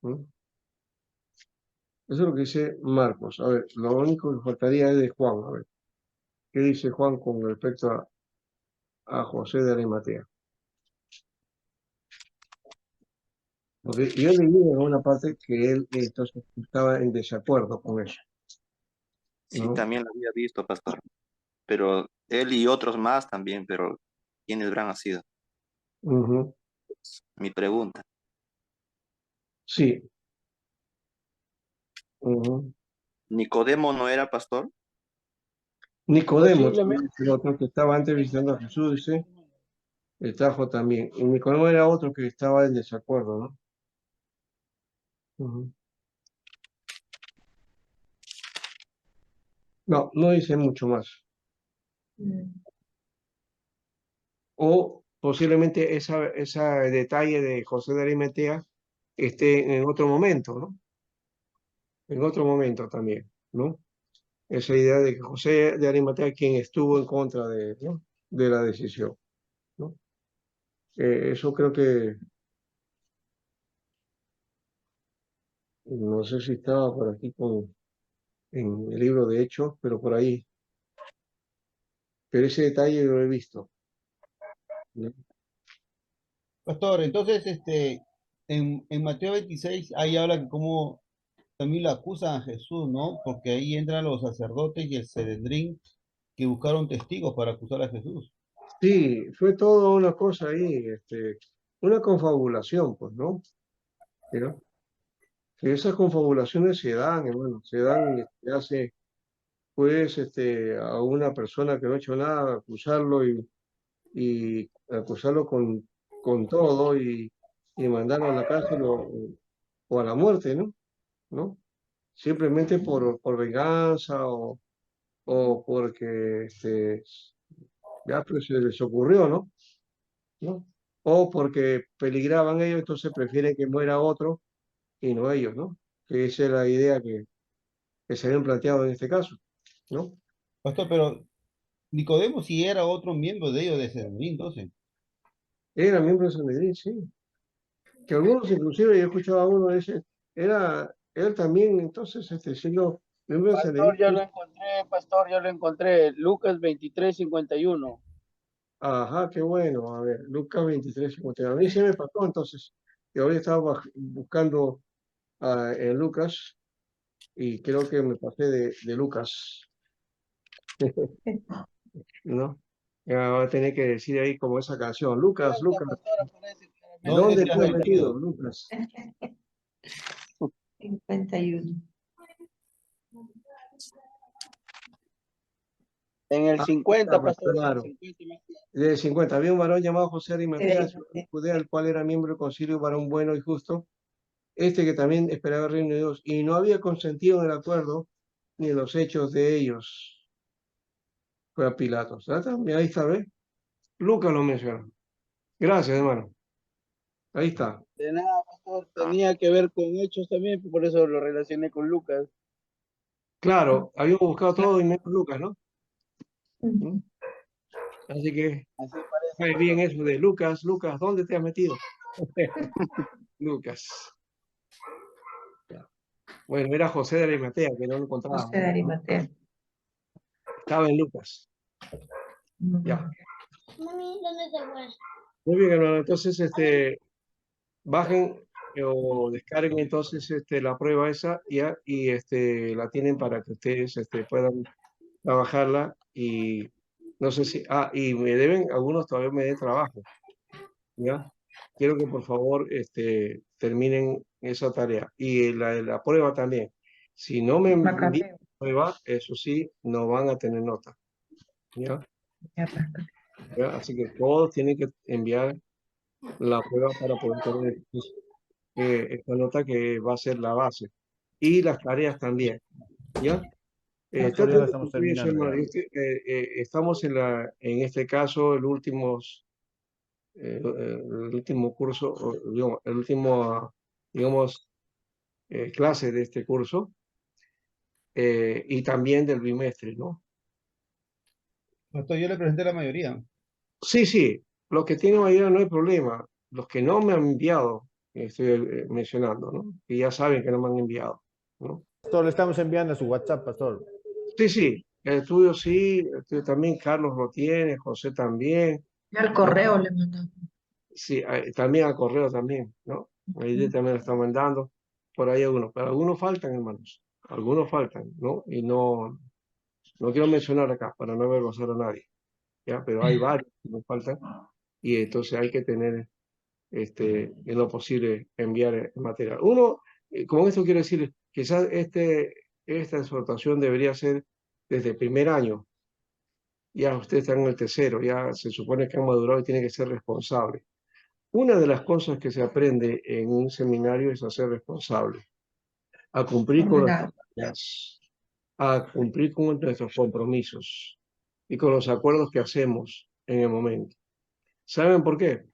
¿no? Eso es lo que dice Marcos. A ver, lo único que faltaría es de Juan. A ver, ¿qué dice Juan con respecto a José de Arimatea? Porque yo leí en una parte que él entonces estaba en desacuerdo con eso, Sí, ¿no? también lo había visto, pastor. Pero él y otros más también, pero ¿quiénes habrán sido? Ujú. Mi pregunta. Sí. Ujú. ¿Nicodemo no era pastor? Nicodemo, Posiblemente. también es el otro que estaba antes visitando a Jesús, dice, el trajo también. Y Nicodemo era otro que estaba en desacuerdo, ¿no? Ujú. No, no dice mucho más. Mm. O posiblemente ese detalle de José de Arimatea en otro momento, ¿no? En otro momento también, ¿no? Esa idea de que José de Arimatea quien estuvo en contra de, ¿no? de la decisión, ¿no? Eso creo que, no sé si estaba por aquí en el libro de Hechos, pero por ahí, pero ese detalle lo he visto, ¿no? Pastor, entonces, en Mateo 26, ahí habla que cómo también lo acusan a Jesús, ¿no? Porque ahí entran los sacerdotes y el Sanedrín que buscaron testigos para acusar a Jesús. Sí, fue toda una cosa ahí, una confabulación, pues, ¿no? ¿Ya? Que esas confabulaciones se dan, hermano, se dan, hace, pues, a una persona que no ha hecho nada, acusarlo y acusarlo con todo y mandarlo a la cárcel o a la muerte, ¿no? ¿No? Simplemente por venganza o porque, ya, pues, se les ocurrió, ¿no? ¿No? O porque peligraban ellos, entonces prefieren que muera otro y no ellos, ¿no? Que esa es la idea que se habían planteado en este caso, ¿no? Pastor, pero Nicodemo sí era otro miembro de ellos de Sanedrín, entonces. Era miembro de Sanedrín, sí. Que algunos, inclusive, yo escuchaba a uno, ese, era él también, entonces, siendo miembro de Sanedrín, Pastor, ya lo encontré, pastor, ya lo encontré. Lucas 23:51. ajá, qué bueno, a ver, Lucas 23, 51. A mí se me pasó entonces, que hoy estaba buscando en Lucas y creo que me pasé de Lucas, ¿no? Ya va a tener que decir ahí como esa canción, Lucas, Cierto, Lucas, pastor, aparece claramente ¿Dónde ¿dónde te has te has Lucas metido, 22. metido? Lucas? 51. En el Ah, 50, pues, pastor, en el claro. 50 más claro. De 50, había un varón llamado José Era Arimatea, ciudadano de Arimatea. Judea, el cual era miembro del concilio, varón bueno y justo, que también esperaba el reino de Dios, y no había consentido en el acuerdo ni en los hechos de ellos. Fue a Pilatos. ¿Ah? Ahí está, ¿ves? Lucas lo menciona. Gracias, hermano. Ahí está. De nada, pastor, Ah, tenía que ver con hechos también, por eso lo relacioné con Lucas. claro, habíamos buscado todo y menos Lucas, ¿no? ¿Mm? Ujú. Así que, Así parece, cae bien pastor. eso de Lucas, Lucas, ¿dónde te has metido? Lucas. Ya. Bueno, era José de Arimatea, que no lo José encontrábamos, de ¿no? Arimatea. Estaba en Lucas. Ya. Ujú. Mami, ¿dónde te fue? Muy bien, hermano. Entonces, bajen o descarguen entonces la prueba esa ya, y la tienen para que ustedes puedan trabajarla y no sé si, y me deben, algunos todavía me den trabajo, ¿ya? Quiero que por favor terminen esa tarea y la prueba también. Si no me envían Macabeo. prueba, eso sí, no van a tener nota, ¿ya? Ya, pastor. ¿Ya? Así que todos tienen que enviar la prueba para poder tener esta nota que va a ser la base. Y las tareas también, ¿ya? Las tareas Traten las de estamos cumplir eso, terminando hermano. ya. Estamos en este caso, el último curso, o, digamos, el último, digamos, clase de este curso y también del bimestre, ¿no? Pastor, yo le presenté la mayoría. Sí, sí, los que tienen mayoría no hay problema. Los que no me han enviado, estoy mencionando, ¿no? Que ya saben que no me han enviado, ¿no? Pastor, le estamos enviando a su WhatsApp, pastor. Sí, sí, el estudio sí, el estudio también, Carlos lo tiene, José también, Ya al ¿no? correo le mandamos. Sí, también al correo también, ¿no? Ahí también lo está mandando, por ahí algunos, pero algunos faltan, hermanos, algunos faltan, ¿no? Y no quiero mencionar acá para no avergonzar a nadie, ¿ya? Pero hay varios que nos faltan y entonces hay que tener, en lo posible, enviar el material. Uno, con esto quiero decir, quizás esta exhortación debería ser desde el primer año. Ya ustedes están en el tercero, ya se supone que han madurado y tienen que ser responsables. Una de las cosas que se aprende en un seminario es a ser responsable, a cumplir con las Ordenado. tareas, a cumplir con nuestros compromisos y con los acuerdos que hacemos en el momento. ¿Saben por qué?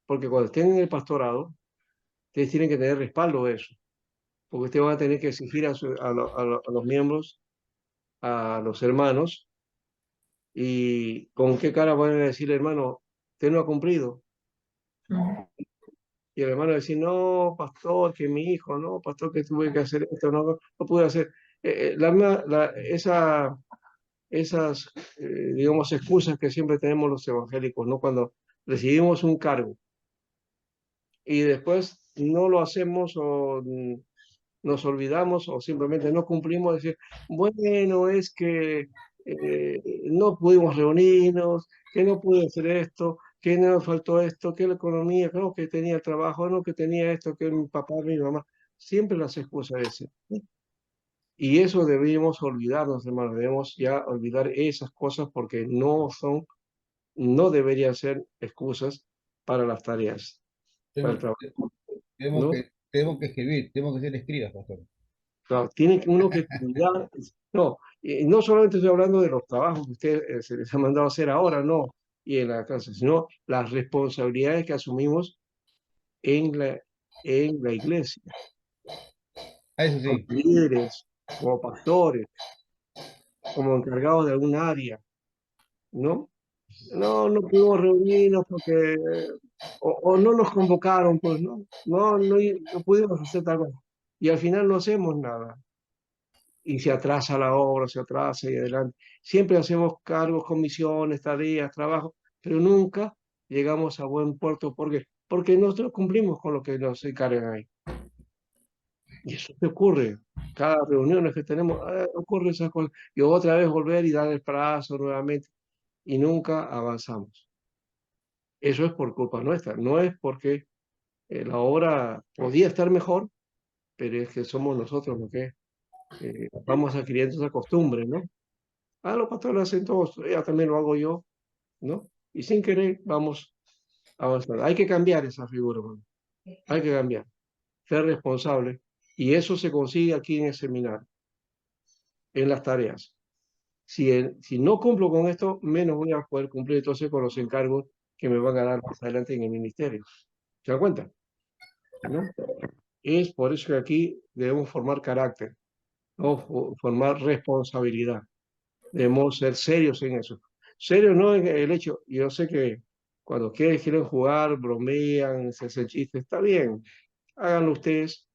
Porque cuando estén en el pastorado, Ustedes tienen que tener respaldo de eso, porque ustedes van a tener que exigir a los miembros, a los hermanos, y con qué cara van a decir, hermano, usted no ha cumplido. Mm. Y el hermano decir, no, pastor, que mi hijo, no, pastor, que tuve que hacer esto, no pude hacer. Esas, digamos, excusas que siempre tenemos los evangélicos, ¿no? Cuando recibimos un cargo y después no lo hacemos o nos olvidamos o simplemente no cumplimos, decir, bueno, es que no pudimos reunirnos, que no pude hacer esto, que nos faltó esto, que la economía, no, que tenía el trabajo, no, que tenía esto, que mi papá, mi mamá, siempre las excusas esas. Y eso debemos olvidarnos, hermanos, debemos ya olvidar esas cosas porque no deberían ser excusas para las tareas, para el Tenemos, trabajo, tenemos ¿no? que, tenemos que escribir, tenemos que ser escribas, pastor. Claro, tiene que uno que cuidar, no, y no solamente estoy hablando de los trabajos que usted se les ha mandado a hacer ahora, no, y en la casa, sino las responsabilidades que asumimos en la iglesia, Eso como sí, líderes, como pastores, como encargados de algún área, ¿no? No pudimos reunirnos porque, o no nos convocaron, pues, no pudimos hacer tal cosa. Y al final no hacemos nada. Y se atrasa la obra, se atrasa y adelante. Siempre hacemos cargos, comisiones, tareas, trabajo, pero nunca llegamos a buen puerto. ¿Por qué? Porque nosotros cumplimos con lo que nos encargan ahí. Y eso te ocurre. Cada reunión que tenemos, ocurre esa cosa. Y otra vez volver y dar el plazo nuevamente. Y nunca avanzamos. Eso es por culpa nuestra. No es porque la obra podía estar mejor, pero es que somos nosotros los que vamos adquiriendo esa costumbre, ¿no? Ah, los pastores lo hacen todos, ya también lo hago yo, ¿no? Y sin querer vamos avanzando. Hay que cambiar esa figura, hermano. Hay que cambiar, ser responsable. Y eso se consigue aquí en el seminario, en las tareas. Si no cumplo con esto, menos voy a poder cumplir entonces con los encargos que me van a dar más adelante en el ministerio. ¿Se dan cuenta? ¿No? Es por eso que aquí debemos formar carácter, ¿no? Formar responsabilidad. Debemos ser serios en eso. Serios no en el hecho, yo sé que cuando quieren jugar, bromean, se hacen chistes, está bien, háganlo ustedes,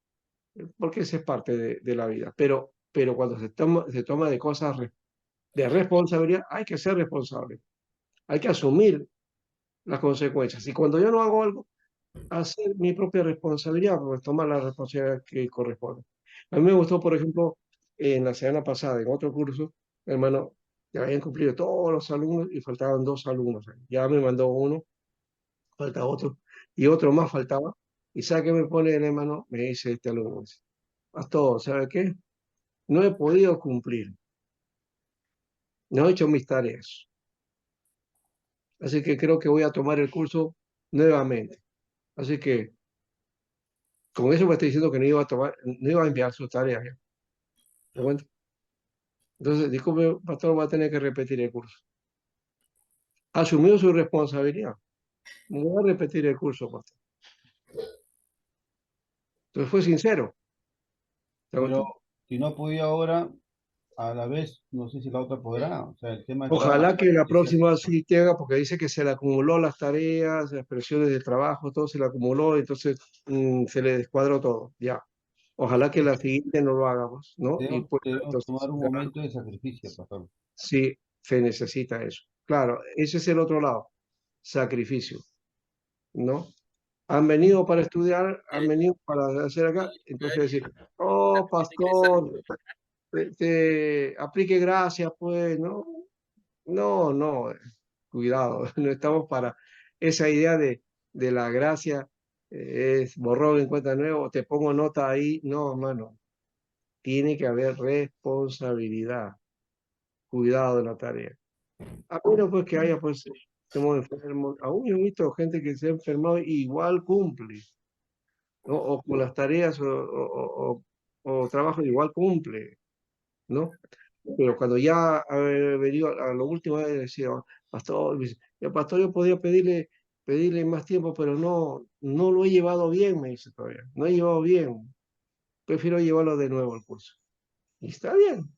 porque esa es parte de la vida. Pero cuando se toma de cosas de responsabilidad, hay que ser responsable, hay que asumir las consecuencias. Y cuando yo no hago algo, hacer mi propia responsabilidad, pues tomar la responsabilidad que corresponde. A mí me gustó, por ejemplo, en la semana pasada, en otro curso, hermano, ya habían cumplido todos los alumnos y faltaban 2 alumnos. Ya me mandó uno, falta otro, y otro más faltaba. ¿Y sabe qué me pone el hermano? Me dice este alumno, dice, pastor, ¿sabe qué? No he podido cumplir, no he hecho mis tareas. Así que creo que voy a tomar el curso nuevamente. Así que con eso me está diciendo que no iba a enviar sus tareas. ¿Ya? ¿Me cuenta? Entonces, disculpe, pastor, va a tener que repetir el curso. Asumió su responsabilidad. Voy a repetir el curso, pastor. Entonces fue sincero. ¿Te das pero cuenta? si no ha podido ahora, a la vez, no sé si la otra podrá. O sea, el tema está Ojalá que la que sea- próxima sí te haga, porque dice que se le acumuló las tareas, las presiones de trabajo, todo se le acumuló, entonces se le descuadró todo. Ya. Ojalá que la siguiente no lo hagamos, ¿no? Y pues debemos entonces, tomar un claro, momento de sacrificio, pastor. sí se necesita eso. Claro, ese es el otro lado, sacrificio, ¿no? Han venido para estudiar, han venido para hacer acá, entonces decir, oh, pastor, aplique gracias, pues, ¿no? No, cuidado, no estamos para esa idea de la gracia, es borrón en cuenta nueva, te pongo nota ahí, no, hermano, tiene que haber responsabilidad, cuidado de la tarea. A menos pues que haya, pues, estemos enfermos, aún he visto gente que se ha enfermado y igual cumple, ¿no? O con las tareas o trabajo igual cumple, ¿no? Pero cuando ya ha venido a lo último, decía, pastor, dice, ya pastor, yo podía pedirle pedirle más tiempo, pero no lo he llevado bien, me dice todavía. No he llevado bien. Prefiero llevarlo de nuevo al curso. Y está bien,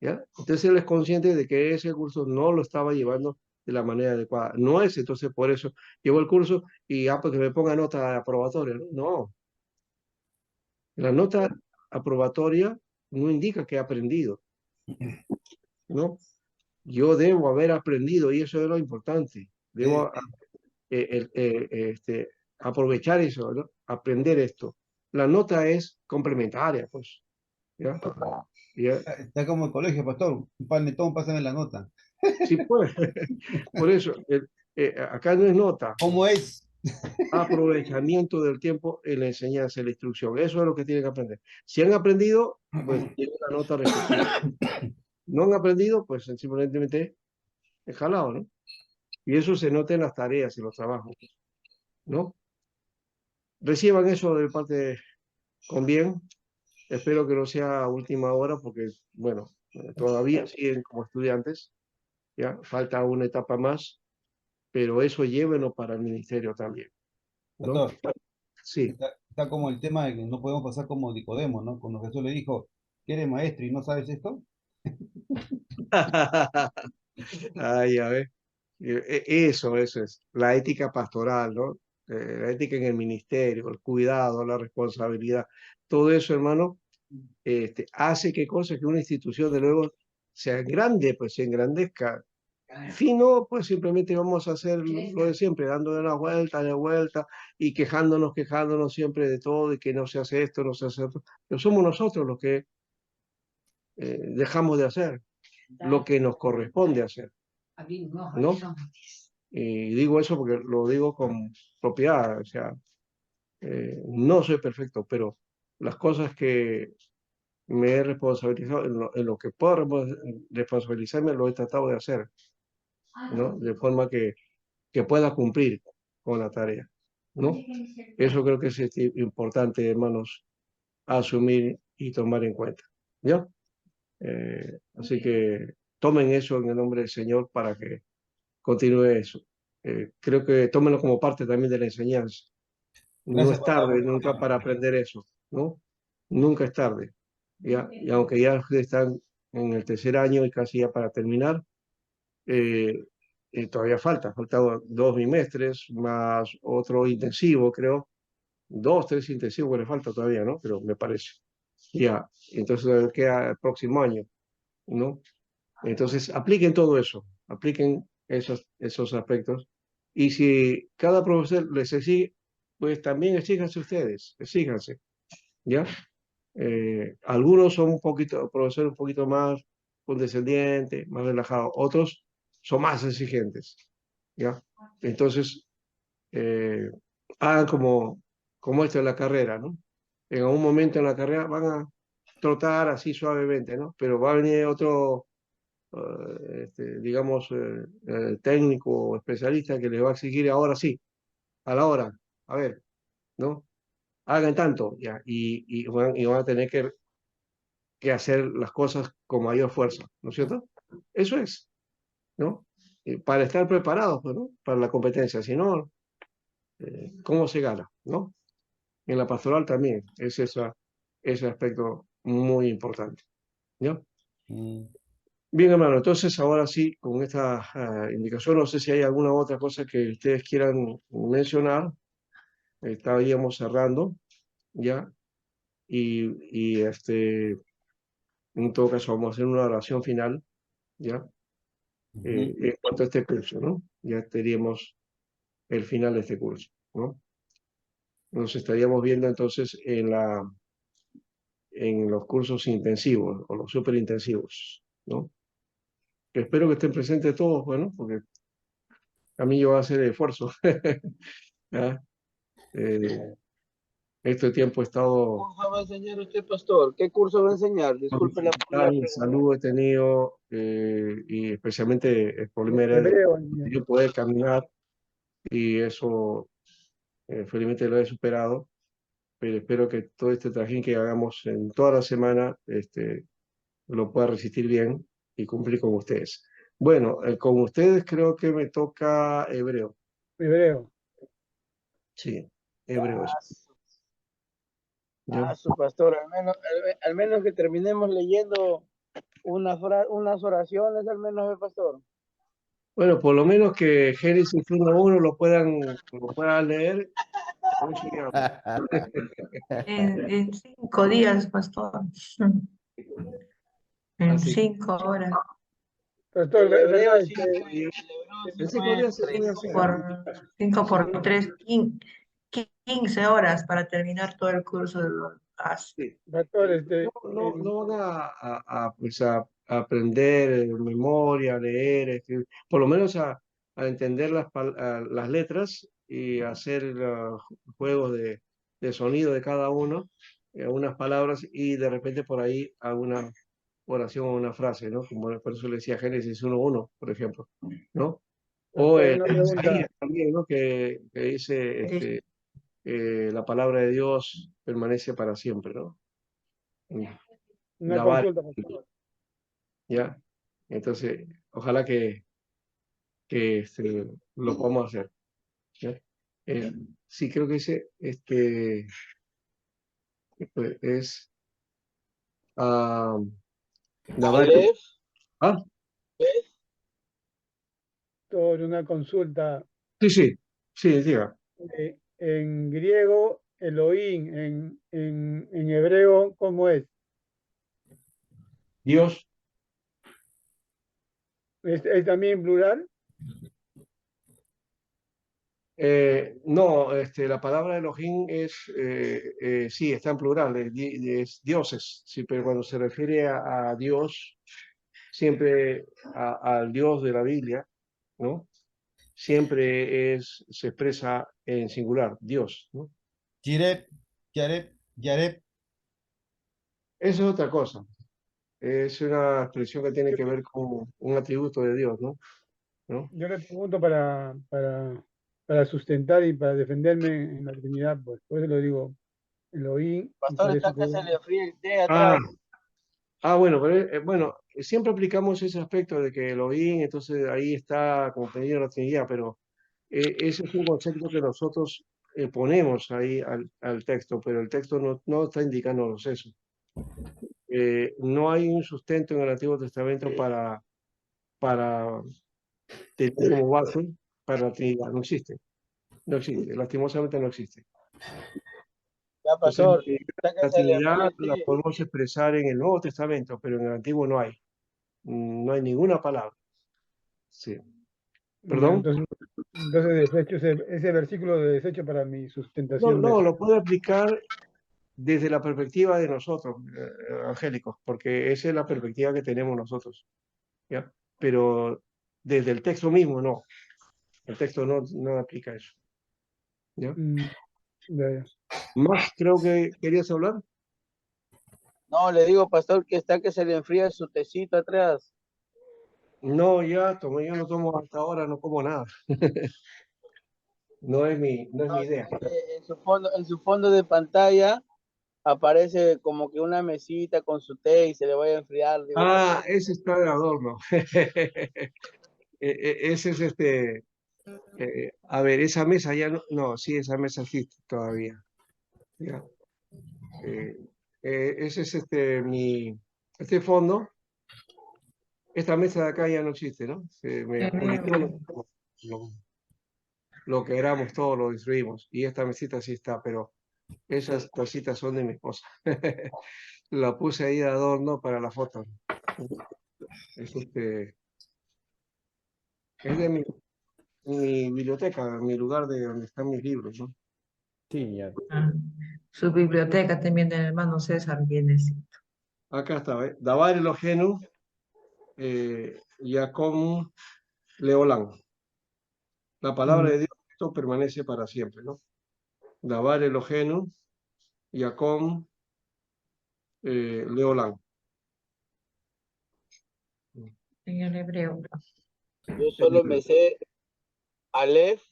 ¿ya? Entonces él es consciente de que ese curso no lo estaba llevando de la manera adecuada. No es, entonces por eso llevó el curso y porque me ponga nota aprobatoria. No, la nota aprobatoria no indica que he aprendido, ¿no? Yo debo haber aprendido y eso es lo importante. Debo aprovechar eso, ¿no? Aprender esto. La nota es complementaria, pues, ¿ya? ¿Ya? Está como el colegio, pastor. Un panetón, pásame la nota. Sí, pues, por eso, acá no es nota, ¿Cómo es? aprovechamiento del tiempo en la enseñanza y la instrucción. Eso es lo que tienen que aprender. Si han aprendido, pues tienen la nota respectiva. No han aprendido, pues simplemente es jalado, ¿no? Y eso se nota en las tareas y los trabajos, ¿no? Reciban eso de parte con bien. Espero que no sea a última hora porque, bueno, todavía siguen como estudiantes, ya falta una etapa más, pero eso llévenlo para el ministerio también, ¿no? Pastor, Sí. está como el tema de que no podemos pasar como Nicodemo, ¿no? Cuando Jesús le dijo, ¿que eres maestro y no sabes esto? Ay, a ver. Eso es la ética pastoral, ¿no? La ética en el ministerio, el cuidado, la responsabilidad. Todo eso, hermano, hace que cosas que una institución de luego sea grande, pues se engrandezca. Si no, pues simplemente vamos a hacer lo de siempre, dándole la vuelta y quejándonos siempre de todo y que no se hace esto, no se hace esto. Pero somos nosotros los que dejamos de hacer lo que nos corresponde hacer, ¿no? Y digo eso porque lo digo con propiedad, o sea, no soy perfecto, pero las cosas que me he responsabilizado, en lo que puedo responsabilizarme, lo he tratado de hacer, ¿no? De forma que pueda cumplir con la tarea, ¿no? Eso creo que es importante, hermanos, asumir y tomar en cuenta, ¿ya? Así que tomen eso en el nombre del Señor para que continúe eso. Creo que tómenlo como parte también de la enseñanza. No Gracias es por la tarde nunca reflexión. para aprender eso, ¿no? Nunca es tarde. ¿Ya? Y aunque ya ustedes están en el tercer año y casi ya para terminar, eh, todavía falta 2 bimestres más otro intensivo, creo, 2, 3 intensivos que le falta todavía, ¿no? Pero me parece. Ya, entonces queda el próximo año, ¿no? Entonces apliquen todo eso, apliquen esos aspectos. Y si cada profesor les exige, pues también exíjanse ustedes, exíjanse, ¿ya? Algunos son profesores un poquito más condescendientes, más relajados, otros son más exigentes, ¿ya? Entonces, eh, hagan como esto en la carrera, ¿no? En algún momento en la carrera van a trotar así suavemente, ¿no? Pero va a venir otro, digamos, técnico o especialista que les va a exigir ahora sí, a la hora, a ver, ¿no? Hagan tanto, ya, y van a tener que hacer las cosas con mayor fuerza, ¿no es cierto? Eso es, ¿no? Para estar preparados, pues, ¿no? Para la competencia, si no, ¿cómo se gana, ¿no? En la pastoral también es ese aspecto muy importante, ¿ya? Mm, Bien, hermano, entonces ahora sí, con esta indicación, no sé si hay alguna otra cosa que ustedes quieran mencionar. Estaríamos cerrando, ¿ya? Y en todo caso vamos a hacer una oración final, ¿ya? ujú. En cuanto a este curso, ¿no? Ya tendríamos el final de este curso, ¿no? Nos estaríamos viendo entonces en los cursos intensivos o los superintensivos, ¿no? Espero que estén presentes todos, bueno, porque a mí yo voy a hacer el esfuerzo. ¿Ya? Eh, este tiempo he estado ¿Curso va a enseñar usted, pastor? ¿Qué curso va a enseñar? Disculpe la en pregunta. salud, he tenido, y especialmente el problema era Hebreo. de yo poder caminar, y eso felizmente lo he superado, pero espero que todo este trajín que hagamos en toda la semana lo pueda resistir bien y cumplir con ustedes. Bueno, con ustedes creo que me toca hebreo. Hebreo. Sí, hebreo es. ¿Ya? Su pastor, al menos que terminemos leyendo unas oraciones, al menos el pastor. Bueno, por lo menos que Génesis 1:1 lo puedan leer. Con eso ya. En 5 días, pastor. En Así. 5 horas. Pastor, El hebreo ¿verdad? sí, Que el hebreo sí En 5 fue días se puede hacer. Por 5 por 3, 15 horas para terminar todo el curso de los Sí. pastor, No van pues a aprender memoria, a leer, a escribir, por lo menos a entender las letras y hacer los juegos de sonido de cada uno, unas palabras y de repente por ahí alguna oración o una frase, ¿no? Como por eso le decía Génesis 1:1, por ejemplo, ¿no? O pastor, el una pregunta. Isaías también, ¿no? Que dice, la palabra de Dios permanece para siempre, ¿no? Una Lavar, consulta, pastor. ¿ya? Entonces, ojalá que lo podamos hacer, ¿ya? Sí, creo que pues, es lavar. Aleph, Ah, Pastor, una consulta. sí, diga. En griego, Elohim, en hebreo, ¿cómo es? Dios, ¿Es también plural? no, la palabra Elohim sí, está en plural, es dioses, sí, pero cuando se refiere a Dios, siempre al Dios de la Biblia, ¿no? Siempre se expresa en singular, Dios, ¿no? Yareb, Yareb, Yareb. Eso es otra cosa. Es una expresión que tiene Yo, que ver con un atributo de Dios, ¿no? ¿No? yo le pregunto para sustentar y para defenderme en la Trinidad, pues. Por eso lo digo, Elohim, y pastor, por eso está que se le fríe el té Ah, atrás. bueno, pero bueno, siempre aplicamos ese aspecto de que Elohim, entonces ahí está contenido la Trinidad, pero ese es un concepto que nosotros ponemos ahí al texto, pero el texto no está indicándonos eso. No hay un sustento en el Antiguo Testamento para tener como base para la Trinidad, no existe, lastimosamente no existe. Ya, Entonces, pastor, está que la se le fríe Trinidad el la té. podemos expresar en el Nuevo Testamento, pero en el Antiguo no hay. No hay ninguna palabra. Sí. Ya, ¿Perdón? entonces desecho ese versículo de desecho para mi No, sustentación de no, eso. lo puede aplicar desde la perspectiva de nosotros, angélicos, porque esa es la perspectiva que tenemos nosotros, ¿ya? Pero desde el texto mismo, no. El texto no aplica eso, ¿ya? Mm, ya. Más creo que querías hablar. No, le digo, pastor, que está que se le enfría su tecito atrás. No, yo no tomo hasta ahora, no como nada. No es mi idea. En su fondo de pantalla aparece como que una mesita con su té y se le vaya a enfriar. Digo, por Ah, eso. ese está de adorno. Ese es a ver, esa mesa ya no, sí, esa mesa existe todavía. Ya. Eh, ese es este fondo, esta mesa de acá ya no existe, ¿no? Me publicó lo, lo que éramos todos, lo destruimos. Y esta mesita sí está, pero esas cositas son de mi esposa. La puse ahí de adorno para la foto. Es, es de mi biblioteca, mi lugar de donde están mis libros, ¿no? Sí, ya. Ah, su biblioteca también del hermano César viene, sí. Acá está, ¿eh? Dabar Elohenu, Yacom Leolán. La palabra Mm, de Dios esto permanece para siempre, ¿no? Dabar Elohenu, Yacom Leolán. En el hebreo. Yo solo me sé Aleph,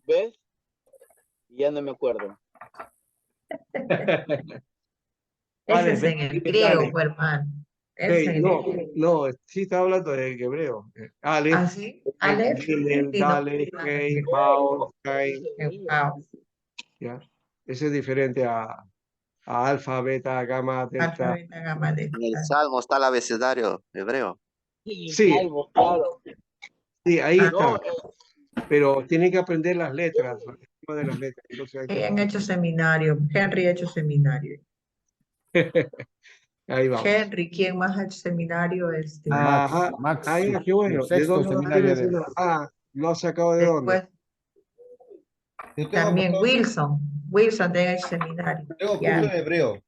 Bet y ya no me acuerdo. Ese Dale, es en el griego, pues, hermano. Es en No, hebreo. no, sí está hablando de hebreo. Aleph, ¿Así? Aleph. Gimel, Sí, no. Daleth, Hei, Vav, Cain, Wow. ¿ya? Ese es diferente a alfa, beta, gamma, Alfa, delta. beta, gamma, delta. En el Salmo está el abecedario hebreo. Sí, Claro. sí, ahí Ah, está. Pero tienen que aprender las letras, el tema de las letras. Entonces hay que han hecho seminario. Henry ha hecho seminario. ahí vamos. Henry, ¿quién más ha hecho seminario? Max, Ajá, Max, ahí, qué bueno. ¿De sexto dónde lo seminario tienes? de... ¿Lo has sacado de dónde? Después Yo también Wilson. Wilson también ha hecho seminario. tengo curso Ya. de hebreo.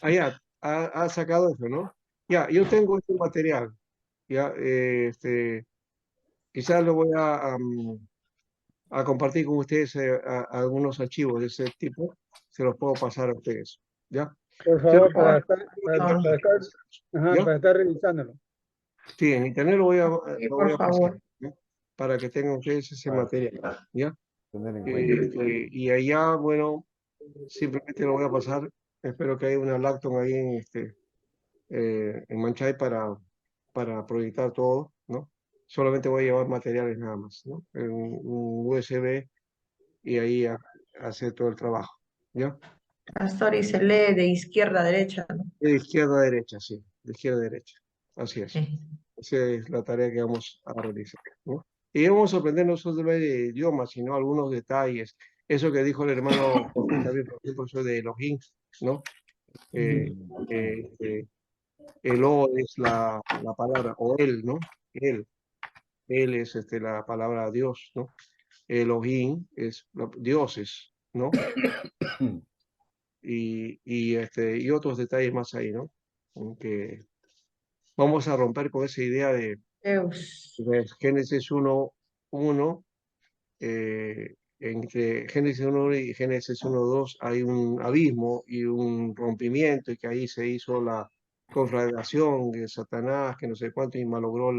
Allá, ha sacado eso, ¿no? Ya, yo tengo este material. Ya, quizás lo voy a compartir con ustedes algunos archivos de ese tipo. Se los puedo pasar a ustedes. ¿Ya? Por Se los favor, puedo para pasar estar, por internet, para estar, ajá, ¿ya? para estar revisándolo. Sí, en internet Sí, lo voy por a pasar, favor. ¿no? Para que tengan ustedes ese Para material. ¿Ya? tener en cuenta. Y allá, bueno, simplemente lo voy a pasar. Espero que haya una Lacton ahí en Manchay para proyectar todo, ¿no? Solamente voy a llevar materiales nada más, ¿no? En un USB y ahí hacer todo el trabajo, ¿ya? Pastor, y se lee de izquierda a derecha, ¿no? De izquierda a derecha, sí, de izquierda a derecha. Así es. Sí. Esa es la tarea que vamos a realizar, ¿no? Y vamos a aprender no solo de idiomas, sino algunos detalles. Eso que dijo el hermano José también, por ejemplo, eso de Elohim, ¿no? Eh, el O es la palabra, o él, ¿no? Él es la palabra Dios, ¿no? Elohim es dioses, ¿no? Y otros detalles más ahí, ¿no? Que vamos a romper con esa idea Deus. de Génesis 1:1, entre Génesis 1 y Génesis 1:2 hay un abismo y un rompimiento, y que ahí se hizo la conflagración de Satanás, que no sé cuánto, y malogró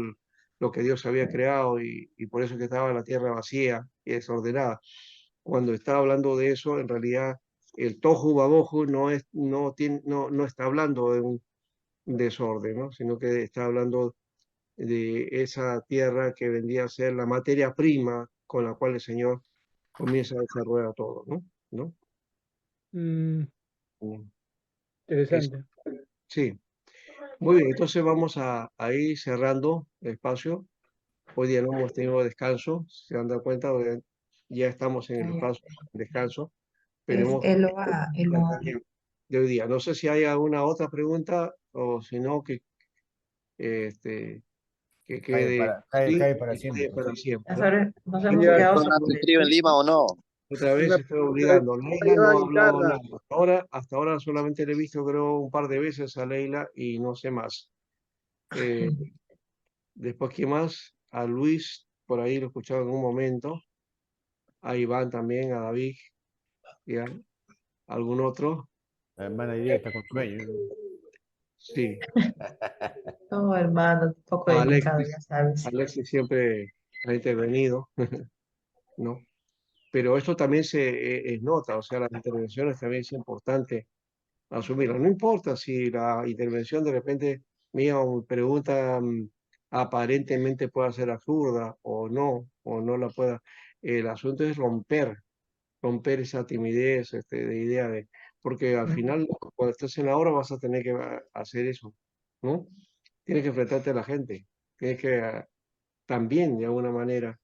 lo que Dios había creado, y por eso que estaba la tierra vacía y desordenada. Cuando está hablando de eso, en realidad el tohu babohu no está hablando de un desorden, ¿no? Sino que está hablando de esa tierra que vendría a ser la materia prima con la cual el Señor comienza a desarrollar todo, ¿no? ¿No? Mm, Mm, es- interesante. sí, muy bien, entonces vamos a ir cerrando el espacio. Hoy día no hemos tenido descanso, se han dado cuenta, ya estamos en el espacio de descanso. Es Esperemos Eloa, Eloa. de hoy día. No sé si hay alguna otra pregunta o si no, este, que quede sí, Cae para que quede siempre. para siempre, ¿no? Pastor, nos hemos Ya, quedado ¿Van a sufrir en Lima o no? Otra vez una estoy pregunta, obligando. ¿va a Leila no llevar ha hablado guitarra? nada. Hasta ahora solamente le he visto, creo, un par de veces a Leila y no sé más. Eh, Después, ¿qué más? A Luis, por ahí lo he escuchado en un momento. A Iván también, a David, ¿ya? ¿Algún otro? La hermana Iría está con sueño. Sí. No, hermano, un poco A delicado, Alexis. ya sabes. Alexis siempre ha intervenido, ¿no? Pero esto también es nota, o sea, las intervenciones también es importante asumirlo. No importa si la intervención de repente mía o mi pregunta aparentemente pueda ser absurda o no la pueda. El asunto es romper esa timidez de idea porque al final cuando estés en la obra vas a tener que hacer eso, ¿no? Tienes que enfrentarte a la gente, tienes que también de alguna manera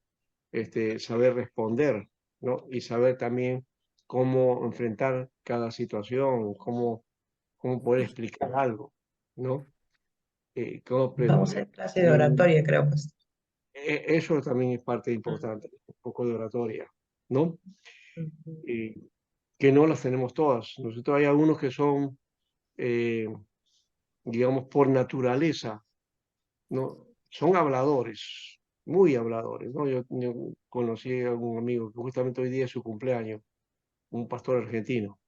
saber responder, ¿no? Y saber también cómo enfrentar cada situación, cómo poder explicar algo, ¿no? Cómo Vamos a clase de oratoria, creo, pues. eso también es parte importante, un poco de oratoria, ¿no? Y que no las tenemos todas. Nosotros hay algunos que son, eh, digamos, por naturaleza, ¿no? Son habladores, muy habladores, ¿no? Yo conocí a un amigo que justamente hoy día es su cumpleaños, un pastor argentino,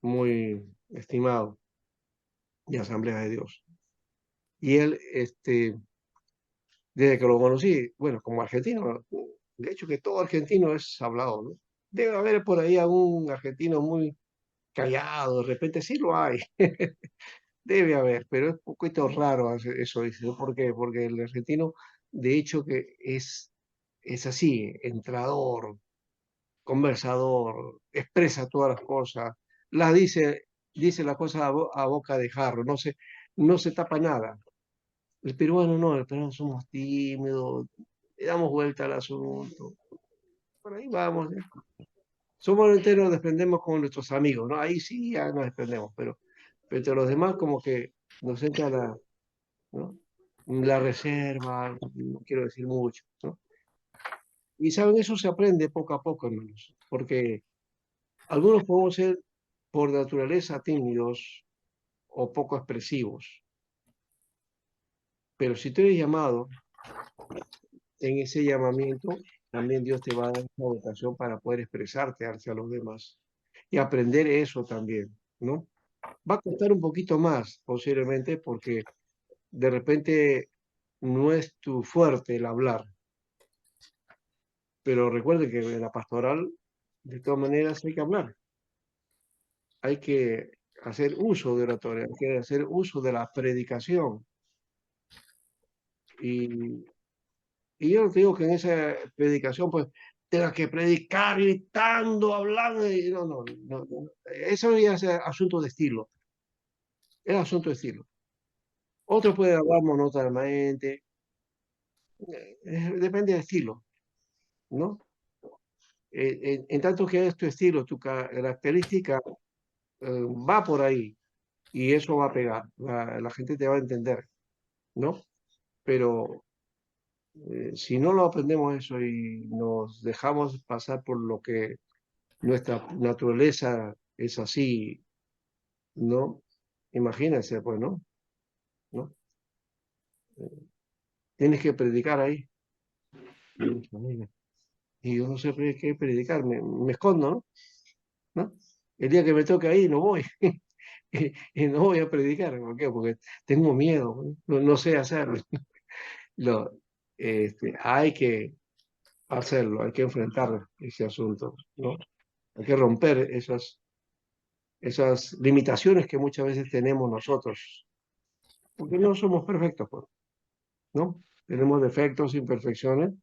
muy estimado de Asamblea de Dios. Y él, desde que lo conocí, bueno, como argentino, de hecho que todo argentino es hablador, ¿no? Debe haber por ahí algún argentino muy callado, de repente sí lo hay, Debe haber, pero es un poquito raro eso, dice, ¿no? ¿Por qué? Porque el argentino, de hecho, que es así, entrador, conversador, expresa todas las cosas, las dice las cosas a boca de jarro, no se tapa nada. El peruano no, el peruano somos tímidos, le damos vuelta al asunto. Por ahí vamos, ¿eh? Somos enteros, nos defendemos con nuestros amigos, ¿no? Ahí sí ya nos defendemos, pero entre los demás como que nos entra ¿no? La reserva, no quiero decir mucho, ¿no? Y saben, eso se aprende poco a poco, hermanos, porque algunos podemos ser por naturaleza tímidos o poco expresivos, pero si tú eres llamado en ese llamamiento, también Dios te va a dar una vocación para poder expresarte hacia los demás y aprender eso también, ¿no? Va a costar un poquito más, posiblemente, porque de repente no es tu fuerte el hablar, pero recuerde que en la pastoral, de todas maneras, hay que hablar, hay que hacer uso de oratoria, hay que hacer uso de la predicación. Y, y yo no te digo que en esa predicación, pues, tengas que predicar gritando, hablando, y no. Eso ya es asunto de estilo, es asunto de estilo. Otro puede hablar monótonamente, depende del estilo, ¿no? En tanto que es tu estilo, tu característica, va por ahí y eso va a pegar, la gente te va a entender, ¿no? Pero si no lo aprendemos eso y nos dejamos pasar por lo que nuestra naturaleza es así, ¿no? Imagínense, pues, ¿no? ¿No? Tienes que predicar ahí. Y yo no sé qué predicar, me escondo, ¿no? ¿No? El día que me toque ahí no voy. Y no voy a predicar. ¿Por qué? Porque tengo miedo, no sé hacerlo. Lo, hay que hacerlo, hay que enfrentar ese asunto, ¿no? Hay que romper esas limitaciones que muchas veces tenemos nosotros, porque no somos perfectos, pues, ¿no? Tenemos defectos, imperfecciones.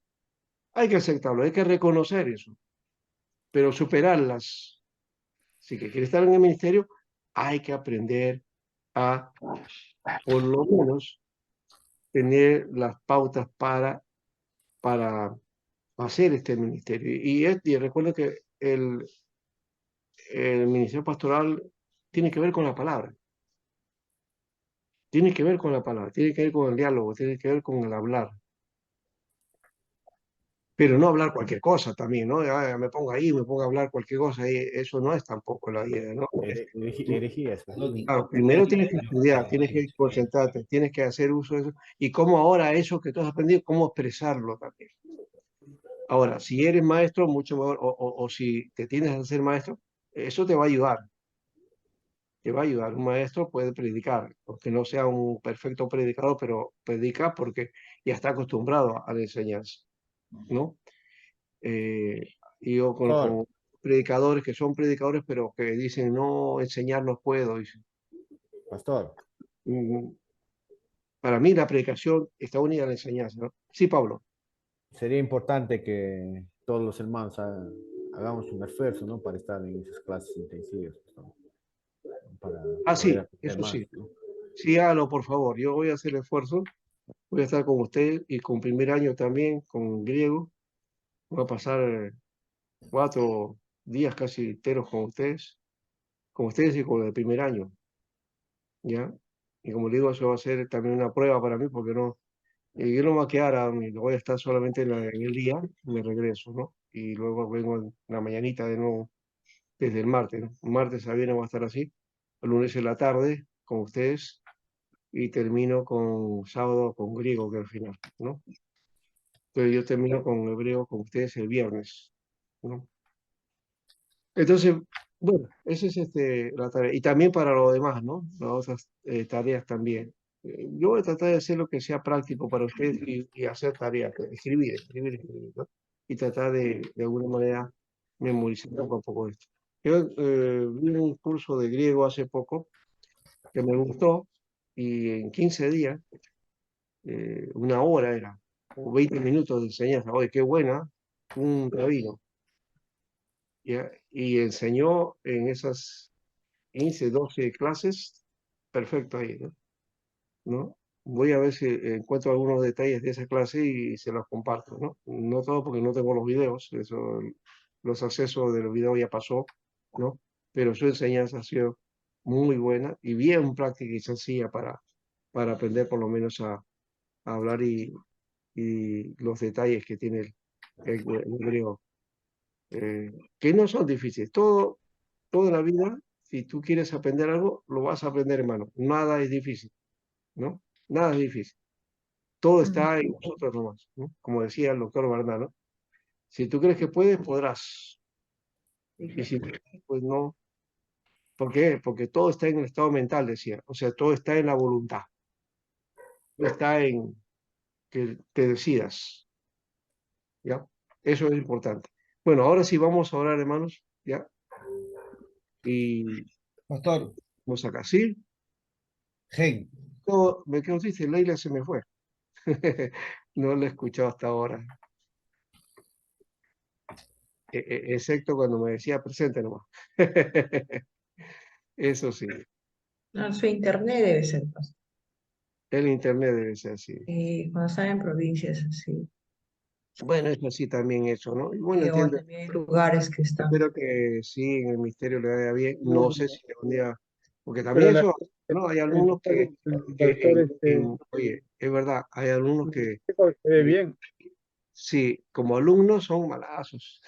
Hay que aceptarlo, hay que reconocer eso, pero superarlas. Si que quiere estar en el ministerio, hay que aprender a, por lo menos, tener las pautas para hacer este ministerio. Y recuerda que el ministerio pastoral tiene que ver con la palabra, tiene que ver con la palabra, tiene que ver con el diálogo, tiene que ver con el hablar. Pero no hablar cualquier cosa también, ¿no? Me pongo ahí, me pongo a hablar cualquier cosa, y eso no es tampoco la idea, ¿no? Herejías. Claro, primero tienes que estudiar, tienes que concentrarte, tienes que hacer uso de eso, y cómo ahora eso que tú has aprendido, cómo expresarlo también. Ahora, si eres maestro, mucho mejor, o si te tienes a ser maestro, eso te va a ayudar, te va a ayudar. Un maestro puede predicar, aunque no sea un perfecto predicador, pero predica porque ya está acostumbrado a la enseñanza, ¿no? Eh, y yo Pastor, conozco predicadores que son predicadores, pero que dicen, no, enseñar no puedo. Dicen. pastor, Mm, Para mí la predicación está unida a la enseñanza, ¿no? Sí, Pablo. sería importante que todos los hermanos hagamos un esfuerzo, ¿no? Para estar en esas clases intensivas, ¿no? Para Ah, poder sí, aprender eso más, sí. ¿no? Sí, hágalo, por favor. Yo voy a hacer el esfuerzo. Voy a estar con usted y con primer año también, con griego. Voy a pasar 4 días casi enteros con ustedes y con el primer año, ¿ya? Y como le digo, eso va a ser también una prueba para mí, porque yo no me voy a quedar a dormir, voy a estar solamente en el día, me regreso, ¿no? Y luego vengo en la mañanita de nuevo, desde el martes, ¿no? Martes a viernes voy a estar así, el lunes en la tarde con ustedes y termino con sábado con griego, que al final, ¿no? Entonces yo termino con hebreo con ustedes el viernes, ¿no? Entonces, bueno, esa es la tarea. Y también para lo demás, ¿no? Las otras tareas también. Yo voy a tratar de hacer lo que sea práctico para ustedes y hacer tareas, escribir, ¿no? Y tratar de alguna manera memorizar poco a poco esto. Yo vi un curso de griego hace poco que me gustó y en 15 días, una hora era, o 20 minutos de enseñanza. Oye, qué buena, un rabino. ¿Ya? Y enseñó en esas 15, 12 clases, perfecto ahí, ¿no? ¿No? Voy a ver si encuentro algunos detalles de esa clase y se los comparto, ¿no? No todo porque no tengo los videos, eso, los accesos de los videos ya pasó, ¿no? Pero su enseñanza ha sido muy buena y bien práctica y sencilla para aprender por lo menos a hablar y los detalles que tiene el griego, que no son difíciles. Toda la vida, si tú quieres aprender algo, lo vas a aprender, hermano. Nada es difícil, ¿no? Nada es difícil. Todo está en nosotros nomás, ¿no? Como decía el doctor Barna, ¿no? Si tú crees que puedes, podrás. Y si no, pues no. ¿Por qué? Porque todo está en el estado mental, decía. O sea, todo está en la voluntad. Todo está en que te decidas, ¿ya? Eso es importante. Bueno, ahora sí vamos a orar, hermanos, ¿ya? Y Pastor, vamos acá, ¿sí? Gen, Me quedo triste, Leila se me fue. No la he escuchado hasta ahora. Excepto cuando me decía presente nomás. Eso sí, No, su internet debe ser, pues. el internet debe ser así. Cuando están en provincias, así. Bueno, es así también eso, ¿no? Y bueno, O entiendo, también hay lugares que están. espero que sí, en el misterio le vaya bien. No sé si algún día, porque Pero también eso, ¿no? Hay alumnos el que pastor, oye, es verdad, hay alumnos que se ve bien. sí, como alumnos son malazos.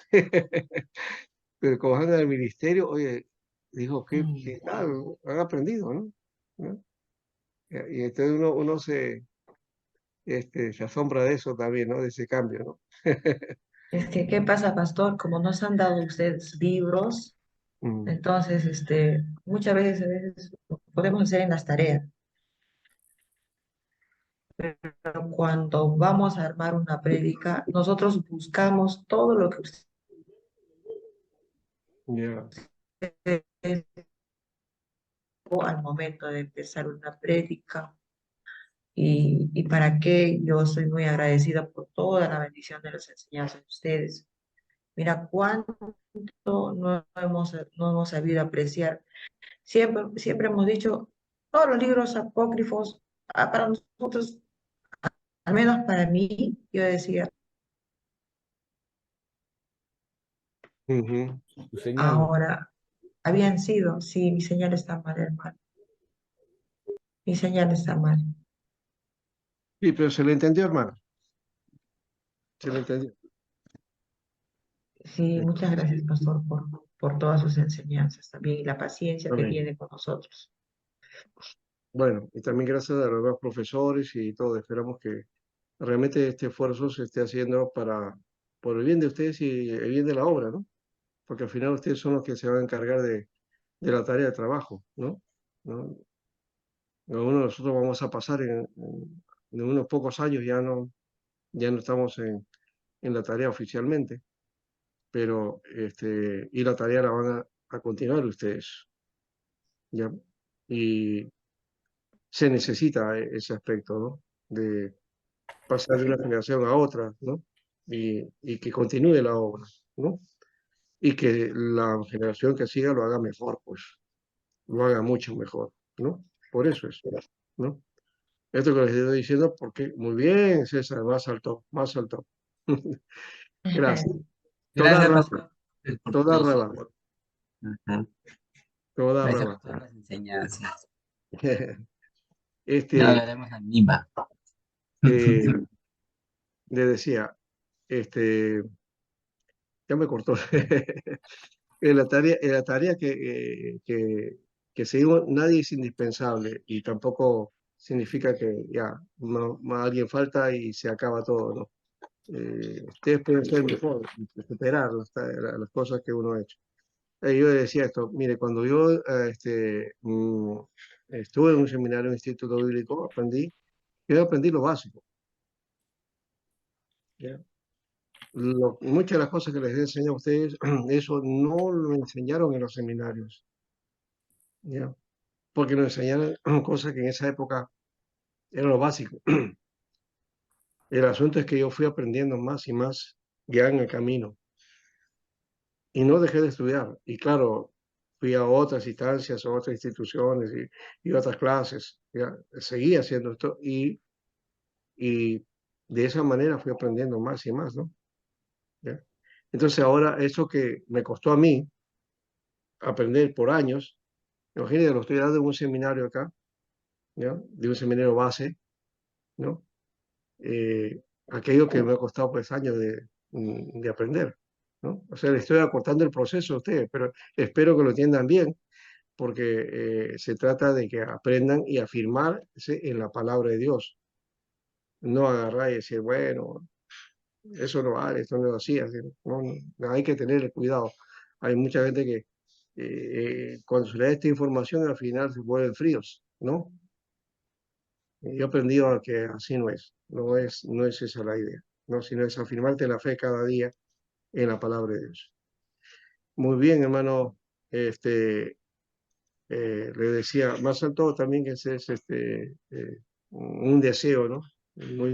Pero como van al ministerio, oye, dijo, ¿qué tal? Han aprendido, ¿no? ¿No? Y entonces uno se asombra de eso también, ¿no? De ese cambio, ¿no? Es que, ¿qué pasa, pastor? Como nos han dado ustedes libros, Mm, entonces, muchas veces lo podemos hacer en las tareas, pero cuando vamos a armar una prédica, nosotros buscamos todo lo que ya. ustedes al momento de empezar una prédica. Y para qué yo soy muy agradecida por toda la bendición de las enseñanzas de ustedes. Mira cuánto no hemos sabido apreciar. Siempre hemos dicho, todos los libros apócrifos, para nosotros, al menos para mí, yo decía, Ujú. Tu señal. ahora, habían sido, sí, mi señal está mal, hermano, mi señal está mal. Sí, pero se le entendió, hermano. Se le entendió. Sí, muchas gracias, pastor, por todas sus enseñanzas también y la paciencia que Amén. tiene con nosotros. Bueno, y también gracias a los demás profesores y todo. Esperamos que realmente este esfuerzo se esté haciendo por el bien de ustedes y el bien de la obra, ¿no? Porque al final ustedes son los que se van a encargar de la tarea de trabajo, ¿no? ¿No? Algunos de nosotros vamos a pasar en unos pocos años, ya no estamos en la tarea oficialmente, pero y la tarea la van a continuar ustedes, ¿ya? Y se necesita ese aspecto, ¿no? De pasar de una generación a otra, ¿no? Y que continúe la obra, ¿no? Y que la generación que siga lo haga mejor, pues, lo haga mucho mejor, ¿no? Por eso es, ¿no? Esto que les estoy diciendo, porque muy bien, César, más alto, más alto. Gracias. Toda Gracias, razón, pastor, por toda todo. razón, Ajá. toda Gracias razón. por todas las enseñanzas. Ya Este, hablaremos en Lima. eh, le decía, este, ya me cortó. En la tarea que seguimos, nadie es indispensable y tampoco significa que ya alguien falta y se acaba todo, ¿no? Ustedes pueden ser mejor, superar las cosas que uno ha hecho. Yo decía esto, mire, cuando yo estuve en un seminario, en un instituto bíblico, yo aprendí lo básico. ¿Ya? Muchas de las cosas que les he enseñado a ustedes, eso no lo enseñaron en los seminarios. ¿Ya? porque nos enseñaron cosas que en esa época era lo básico. El asunto es que yo fui aprendiendo más y más ya en el camino y no dejé de estudiar. Y claro, fui a otras instancias, a otras instituciones y otras clases. Ya, seguí haciendo esto y de esa manera fui aprendiendo más y más, ¿no? ¿Ya? Entonces ahora eso que me costó a mí aprender por años, imagínate, lo estoy dando en un seminario acá, ¿ya? De un seminario base, ¿no? Aquello que me ha costado pues años de aprender, ¿no? O sea, le estoy acortando el proceso a ustedes, pero espero que lo entiendan bien, porque se trata de que aprendan y afirmarse en la palabra de Dios, no agarrar y decir, bueno, eso no vale, esto no es así, no, no, hay que tener cuidado. Hay mucha gente que cuando se le da esta información al final se vuelven fríos, ¿no? Yo he aprendido a que así no es esa la idea, ¿no? Sino es afirmarte la fe cada día en la palabra de Dios. Muy bien, hermano, le decía, más al todo también que ese es un deseo, ¿no? Muy